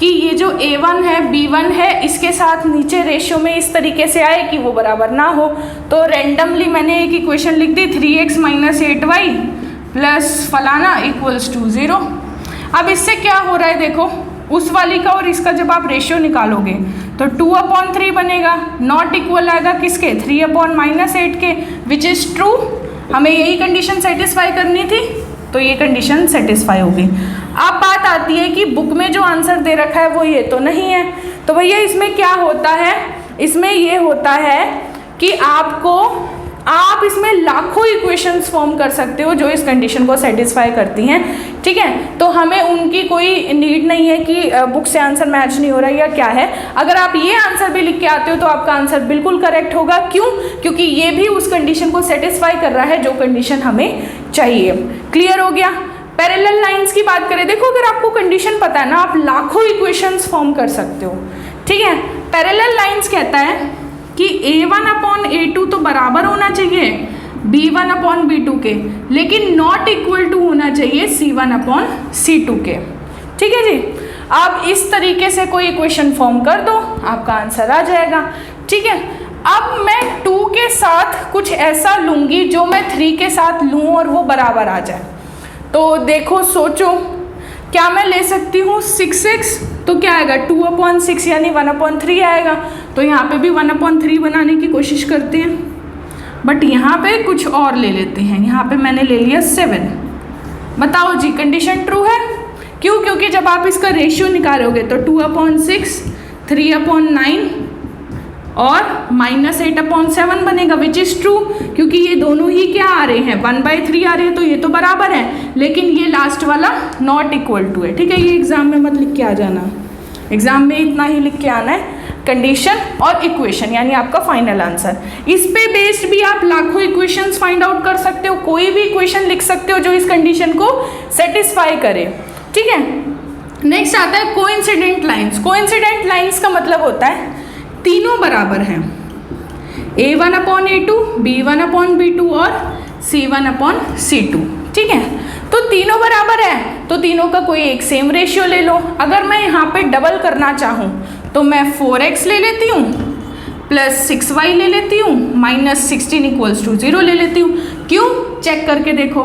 कि ये जो A1 है B1 है इसके साथ नीचे रेशियो में इस तरीके से आए कि वो बराबर ना हो। तो रैंडमली मैंने एक इक्वेशन लिख दी 3x - 8y प्लस फलाना इक्वल्स टू 0। अब इससे क्या हो रहा है देखो, उस वाली का और इसका जब आप रेशियो निकालोगे तो 2/3 बनेगा, नॉट इक्वल आएगा किसके 3/-8 के, विच इज़ ट्रू। हमें यही कंडीशन सेटिस्फाई करनी थी, तो ये कंडीशन सेटिस्फाई होगी। अब बात आती है कि बुक में जो आंसर दे रखा है वो ये तो नहीं है, तो भैया इसमें क्या होता है, इसमें ये होता है कि आप इसमें लाखों इक्वेशंस फॉर्म कर सकते हो जो इस कंडीशन को सेटिस्फाई करती हैं, ठीक है। तो हमें उनकी कोई नीड नहीं है कि बुक से आंसर मैच नहीं हो रहा है या क्या है। अगर आप ये आंसर भी लिख के आते हो तो आपका आंसर बिल्कुल करेक्ट होगा। क्यों? क्योंकि ये भी उस कंडीशन को सेटिस्फाई कर रहा है जो कंडीशन हमें चाहिए। क्लियर हो गया। पैरेलल लाइंस की बात करें, देखो अगर आपको कंडीशन पता है ना, आप लाखों इक्वेशंस फॉर्म कर सकते हो, ठीक है। पैरेलल लाइंस कहता है कि A1/A2 तो बराबर होना चाहिए B1/B2 के, लेकिन नॉट इक्वल टू होना चाहिए C1/C2 के, ठीक है जी। आप इस तरीके से कोई इक्वेशन फॉर्म कर दो, आपका आंसर आ जाएगा, ठीक है। अब मैं 2 के साथ कुछ ऐसा लूँगी जो मैं 3 के साथ लूँ और वो बराबर आ जाए। तो देखो सोचो, क्या मैं ले सकती हूँ 6x, तो क्या आएगा 2/6 यानी 1/3 आएगा। तो यहाँ पे भी 1/3 बनाने की कोशिश करते हैं, बट यहाँ पे कुछ और ले लेते हैं। यहाँ पे मैंने ले लिया 7। बताओ जी कंडीशन ट्रू है? क्यों? क्योंकि जब आप इसका रेशियो निकालोगे तो 2/6, 3/9 और -8/7 बनेगा, विच इज़ ट्रू। क्योंकि ये दोनों ही क्या आ रहे हैं 1/3 आ रहे हैं, तो ये तो बराबर है, लेकिन ये लास्ट वाला नॉट इक्वल टू है, ठीक है। ये एग्जाम में मत लिख के आ जाना, एग्जाम में इतना ही लिख के आना है, कंडीशन और इक्वेशन, यानी आपका फाइनल आंसर। इस पे बेस्ड भी आप लाखों इक्वेशंस फाइंड आउट कर सकते हो, कोई भी इक्वेशन लिख सकते हो जो इस कंडीशन को सेटिस्फाई करे, ठीक है। नेक्स्ट आता है कोइंसिडेंट लाइंस। कोइंसिडेंट लाइंस का मतलब होता है तीनों बराबर हैं, A1/A2, B1/B2 और C1/C2, ठीक है। तो तीनों बराबर है तो तीनों का कोई एक सेम रेशियो ले लो। अगर मैं यहाँ पे डबल करना चाहूँ तो मैं 4x ले लेती हूँ प्लस 6y ले लेती हूँ -16 = 0 ले लेती हूँ। क्यों? चेक करके देखो,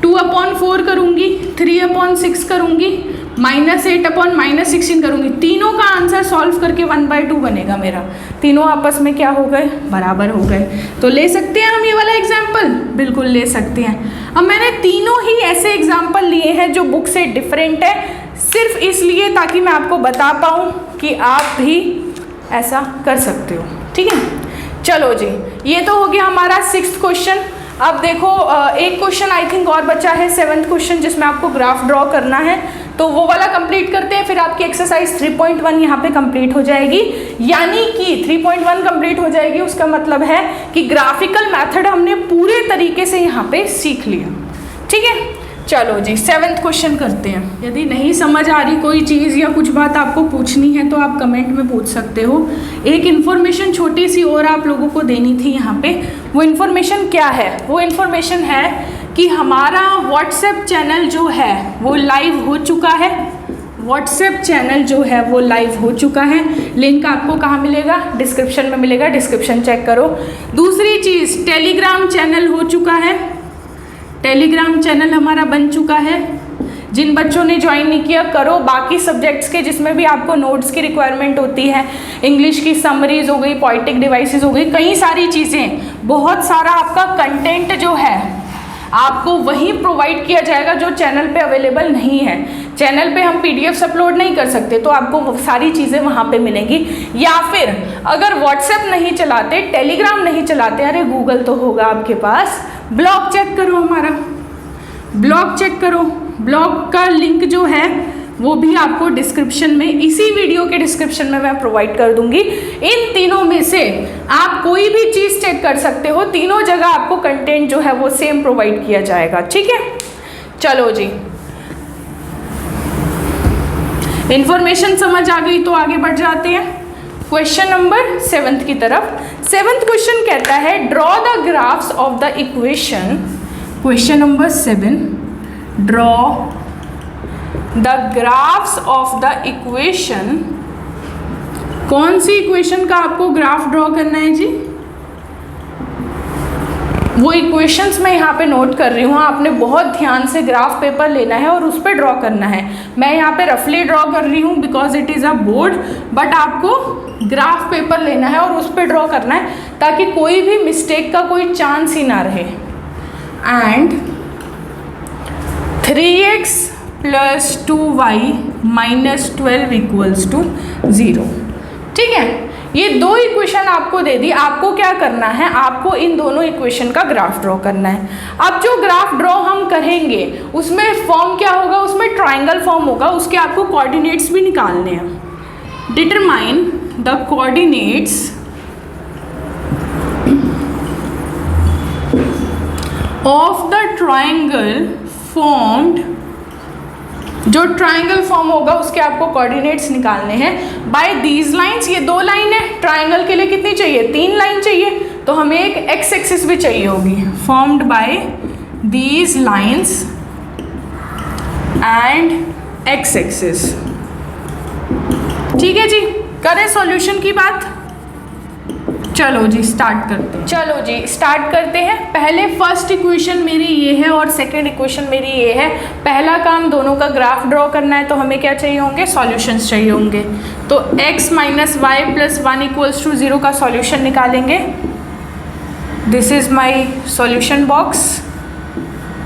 2/4 करूँगी, 3/6 करूँगी, -8/-16 करूँगी, तीनों का आंसर सॉल्व करके 1/2 बनेगा मेरा। तीनों आपस में क्या हो गए? बराबर हो गए। तो ले सकते हैं हम ये वाला एग्जाम्पल, बिल्कुल ले सकते हैं। अब मैंने तीनों ही ऐसे एग्जाम्पल लिए हैं जो बुक से डिफरेंट है, सिर्फ इसलिए ताकि मैं आपको बता पाऊँ कि आप भी ऐसा कर सकते हो, ठीक है। चलो जी, ये तो हो गया हमारा 6th क्वेश्चन। अब देखो एक क्वेश्चन आई थिंक और बचा है 7th क्वेश्चन, जिसमें आपको ग्राफ ड्रॉ करना है, तो वो वाला कंप्लीट करते हैं, फिर आपकी एक्सरसाइज 3.1 यहाँ पे कंप्लीट हो जाएगी। यानी कि 3.1 कंप्लीट हो जाएगी, उसका मतलब है कि ग्राफिकल मेथड हमने पूरे तरीके से यहाँ पे सीख लिया, ठीक है। चलो जी 7th क्वेश्चन करते हैं। यदि नहीं समझ आ रही कोई चीज़ या कुछ बात आपको पूछनी है तो आप कमेंट में पूछ सकते हो। एक इन्फॉर्मेशन छोटी सी और आप लोगों को देनी थी यहाँ पे। वो इन्फॉर्मेशन क्या है? वो इन्फॉर्मेशन है कि हमारा व्हाट्सएप चैनल जो है वो लाइव हो चुका है। व्हाट्सएप चैनल जो है वो लाइव हो चुका है। लिंक आपको कहाँ मिलेगा? डिस्क्रिप्शन में मिलेगा, डिस्क्रिप्शन चेक करो। दूसरी चीज़, टेलीग्राम चैनल हो चुका है। टेलीग्राम चैनल हमारा बन चुका है। जिन बच्चों ने ज्वाइन नहीं किया करो, बाकी सब्जेक्ट्स के जिसमें भी आपको नोट्स की रिक्वायरमेंट होती है, इंग्लिश की समरीज हो गई, पोइटिक डिवाइसेस हो गई, कई सारी चीज़ें, बहुत सारा आपका कंटेंट जो है आपको वहीं प्रोवाइड किया जाएगा जो चैनल पे अवेलेबल नहीं है। चैनल पे हम पीडीएफ्स अपलोड नहीं कर सकते, तो आपको वो सारी चीज़ें वहाँ पे मिलेंगी। या फिर अगर व्हाट्सएप नहीं चलाते, टेलीग्राम नहीं चलाते, अरे गूगल तो होगा आपके पास, ब्लॉग चेक करो, हमारा ब्लॉग चेक करो। ब्लॉग का लिंक जो है वो भी आपको डिस्क्रिप्शन में, इसी वीडियो के डिस्क्रिप्शन में मैं प्रोवाइड कर दूंगी। इन तीनों में से आप कोई भी चीज़ चेक कर सकते हो, तीनों जगह आपको कंटेंट जो है वो सेम प्रोवाइड किया जाएगा, ठीक है। चलो जी, इंफॉर्मेशन समझ आ गई तो आगे बढ़ जाते हैं क्वेश्चन नंबर 7 की तरफ। 7th क्वेश्चन कहता है draw the graphs of the equation. Question number 7, draw the graphs of the equation, कौन सी इक्वेशन का आपको ग्राफ ड्रॉ करना है जी? वो इक्वेशंस मैं यहाँ पे नोट कर रही हूँ, आपने बहुत ध्यान से ग्राफ पेपर लेना है और उस पर ड्रॉ करना है। मैं यहाँ पे रफली ड्रॉ कर रही हूँ because it is a board, but आपको ग्राफ पेपर लेना है और उस पर ड्रॉ करना है ताकि कोई भी मिस्टेक का कोई चांस ही ना रहे। And 3x + 2y - 12 = 0। ठीक है, ये दो इक्वेशन आपको दे दी, आपको क्या करना है, आपको इन दोनों इक्वेशन का ग्राफ ड्रॉ करना है। अब जो ग्राफ ड्रॉ हम करेंगे उसमें फॉर्म क्या होगा, उसमें ट्राइंगल फॉर्म होगा, उसके आपको कोऑर्डिनेट्स भी निकालने हैं। Determine the coordinates of the triangle formed, जो ट्राइंगल फॉर्म होगा उसके आपको कोऑर्डिनेट्स निकालने हैं बाय दीज लाइंस। ये दो लाइन है, ट्राइंगल के लिए कितनी चाहिए, 3 लाइन चाहिए, तो हमें एक एक्स एक्सिस भी चाहिए होगी। Formed by these lines and x axis. ठीक है जी, करें सॉल्यूशन की बात। चलो जी स्टार्ट करते हैं। पहले फर्स्ट इक्वेशन मेरी ये है और सेकंड इक्वेशन मेरी ये है। पहला काम दोनों का ग्राफ ड्रॉ करना है, तो हमें क्या चाहिए होंगे, सॉल्यूशंस चाहिए होंगे। तो x - y + 1 = 0 का सॉल्यूशन निकालेंगे। This is my solution box.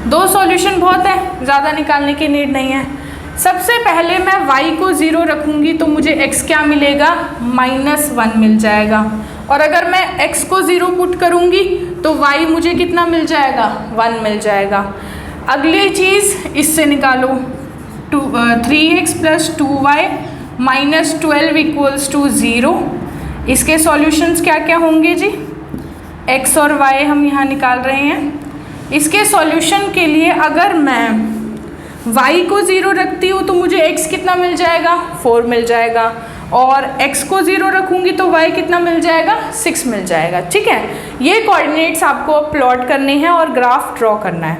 2 solution बहुत है, ज़्यादा निकालने की नीड नहीं है। सबसे पहले मैं y को 0 रखूँगी तो मुझे x क्या मिलेगा, -1 मिल जाएगा। और अगर मैं x को 0 पुट करूँगी तो y मुझे कितना मिल जाएगा, 1 मिल जाएगा। अगली चीज़ इससे निकालो, 3x + 2y - 12 = 0। इसके सॉल्यूशंस क्या क्या होंगे जी, x और y हम यहाँ निकाल रहे हैं। इसके सॉल्यूशन के लिए अगर मैं y को 0 रखती हूँ तो मुझे x कितना मिल जाएगा, 4 मिल जाएगा। और x को 0 रखूँगी तो y कितना मिल जाएगा, 6 मिल जाएगा। ठीक है, ये कोऑर्डिनेट्स आपको प्लॉट करने हैं और ग्राफ ड्रॉ करना है।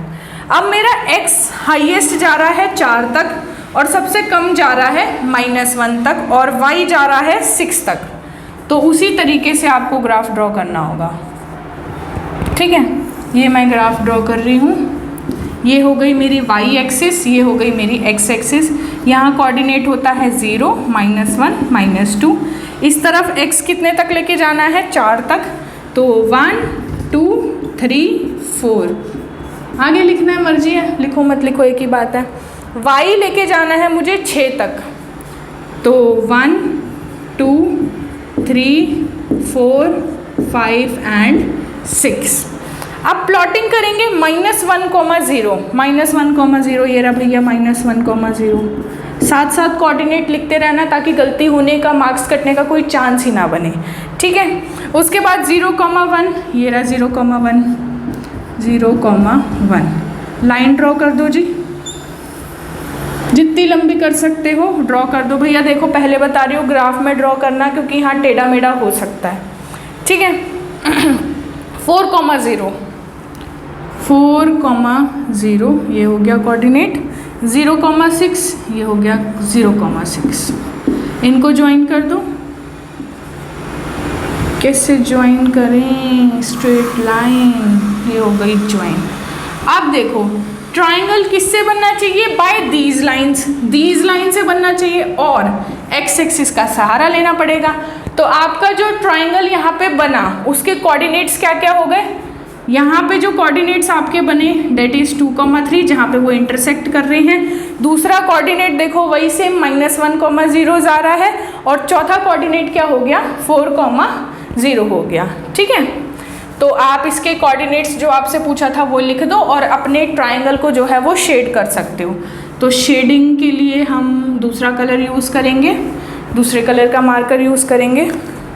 अब मेरा x हाईएस्ट जा रहा है 4 तक और सबसे कम जा रहा है -1 तक और y जा रहा है 6 तक। तो उसी तरीके से आपको ग्राफ ड्रॉ करना होगा। ठीक है, ये मैं ग्राफ ड्रॉ कर रही हूँ। ये हो गई मेरी y एक्सिस, ये हो गई मेरी x एक्सिस। यहाँ कोऑर्डिनेट होता है 0, -1, -2। इस तरफ x कितने तक लेके जाना है, 4 तक। तो 1 2 3 4, आगे लिखना है मर्जी है, लिखो मत लिखो एक ही बात है। y लेके जाना है मुझे 6 तक, तो 1 2 3 4 5 एंड 6। अब प्लॉटिंग करेंगे -1, 0 ये रहा भैया, -1, 0। साथ साथ कोऑर्डिनेट लिखते रहना ताकि गलती होने का, मार्क्स कटने का कोई चांस ही ना बने। ठीक है, उसके बाद 0,1, ये रहा 0,1, 0,1। लाइन ड्रॉ कर दो जी, जितनी लंबी कर सकते हो ड्रॉ कर दो भैया। देखो पहले बता रही हूँ ग्राफ में ड्रॉ करना, क्योंकि यहाँ टेढ़ा मेढ़ा हो सकता है। ठीक है, 4,0, 4,0 ये हो गया कोऑर्डिनेट। 0,6 ये हो गया 0,6। इनको ज्वाइन कर दो। कैसे ज्वाइन करें, स्ट्रेट लाइन, ये हो गई ज्वाइन। अब देखो ट्राइंगल किससे बनना चाहिए, by these lines, these line से बनना चाहिए और एक्स एक्सिस का सहारा लेना पड़ेगा। तो आपका जो ट्राइंगल यहाँ पे बना उसके कोऑर्डिनेट्स क्या क्या हो गए, यहाँ पे जो कोऑर्डिनेट्स आपके बने डेट इज़ 2,3, जहाँ पे वो इंटरसेक्ट कर रहे हैं। दूसरा कोऑर्डिनेट देखो वही सेम -1,0 जा रहा है और चौथा कोऑर्डिनेट क्या हो गया, 4,0 हो गया। ठीक है, तो आप इसके कोऑर्डिनेट्स जो आपसे पूछा था वो लिख दो और अपने ट्राइंगल को जो है वो शेड कर सकते हो। तो शेडिंग के लिए हम दूसरा कलर यूज़ करेंगे, दूसरे कलर का मार्कर यूज़ करेंगे।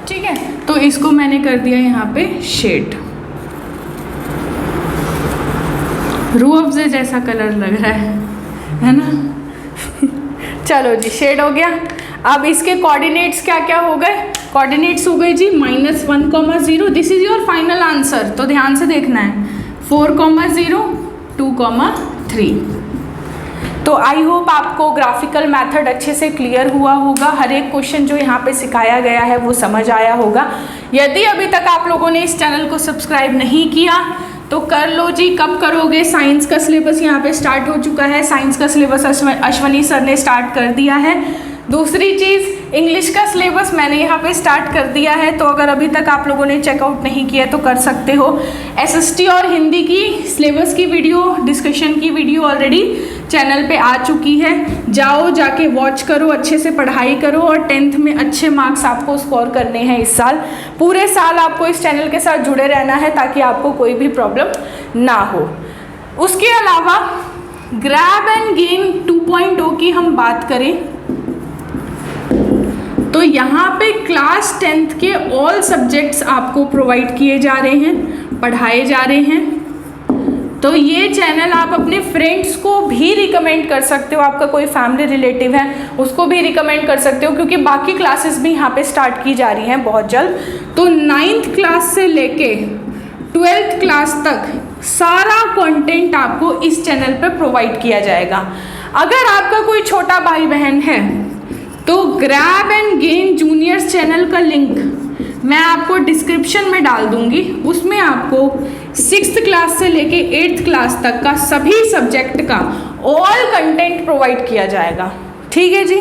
ठीक है, तो इसको मैंने कर दिया यहाँ पे शेड। रूह अफ़ज़ा जैसा कलर लग रहा है ना। चलो जी, शेड हो गया। अब इसके कोऑर्डिनेट्स क्या क्या हो गए, कोऑर्डिनेट्स हो गए जी -1,0। This is your final answer, तो ध्यान से देखना है। 4,0, 2,3। तो आई होप आपको ग्राफिकल मेथड अच्छे से क्लियर हुआ होगा, हर एक क्वेश्चन जो यहाँ पे सिखाया गया है वो समझ आया होगा। यदि अभी तक आप लोगों ने इस चैनल को सब्सक्राइब नहीं किया तो कर लो जी। कब करोगे? साइंस का सिलेबस यहाँ पे स्टार्ट हो चुका है, साइंस का सिलेबस अश्वनी सर ने स्टार्ट कर दिया है। दूसरी चीज़, इंग्लिश का सिलेबस मैंने यहाँ पे स्टार्ट कर दिया है, तो अगर अभी तक आप लोगों ने चेकआउट नहीं किया तो कर सकते हो। एसएसटी और हिंदी की सिलेबस की वीडियो, डिस्कशन की वीडियो ऑलरेडी चैनल पे आ चुकी है, जाओ जाके वॉच करो, अच्छे से पढ़ाई करो और 10th में अच्छे मार्क्स आपको स्कोर करने हैं इस साल। पूरे साल आपको इस चैनल के साथ जुड़े रहना है ताकि आपको कोई भी प्रॉब्लम ना हो। उसके अलावा ग्रैब एंड गेन 2.0 की हम बात करें तो यहाँ पे क्लास 10th के ऑल सब्जेक्ट्स आपको प्रोवाइड किए जा रहे हैं, पढ़ाए जा रहे हैं। तो ये चैनल आप अपने फ्रेंड्स को भी रिकमेंड कर सकते हो, आपका कोई फैमिली रिलेटिव है उसको भी रिकमेंड कर सकते हो, क्योंकि बाकी क्लासेस भी यहाँ पे स्टार्ट की जा रही हैं बहुत जल्द। तो 9th क्लास से लेके 12th क्लास तक सारा कंटेंट आपको इस चैनल पर प्रोवाइड किया जाएगा। अगर आपका कोई छोटा भाई बहन है तो grab and gain juniors channel का लिंक मैं आपको डिस्क्रिप्शन में डाल दूंगी, उसमें आपको 6th क्लास से लेके 8th क्लास तक का सभी सब्जेक्ट का ऑल कंटेंट प्रोवाइड किया जाएगा। ठीक है जी,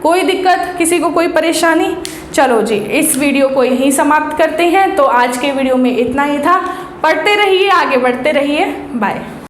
कोई दिक्कत, किसी को कोई परेशानी? चलो जी, इस वीडियो को यहीं समाप्त करते हैं। तो आज के वीडियो में इतना ही था। पढ़ते रहिए, आगे बढ़ते रहिए, बाय।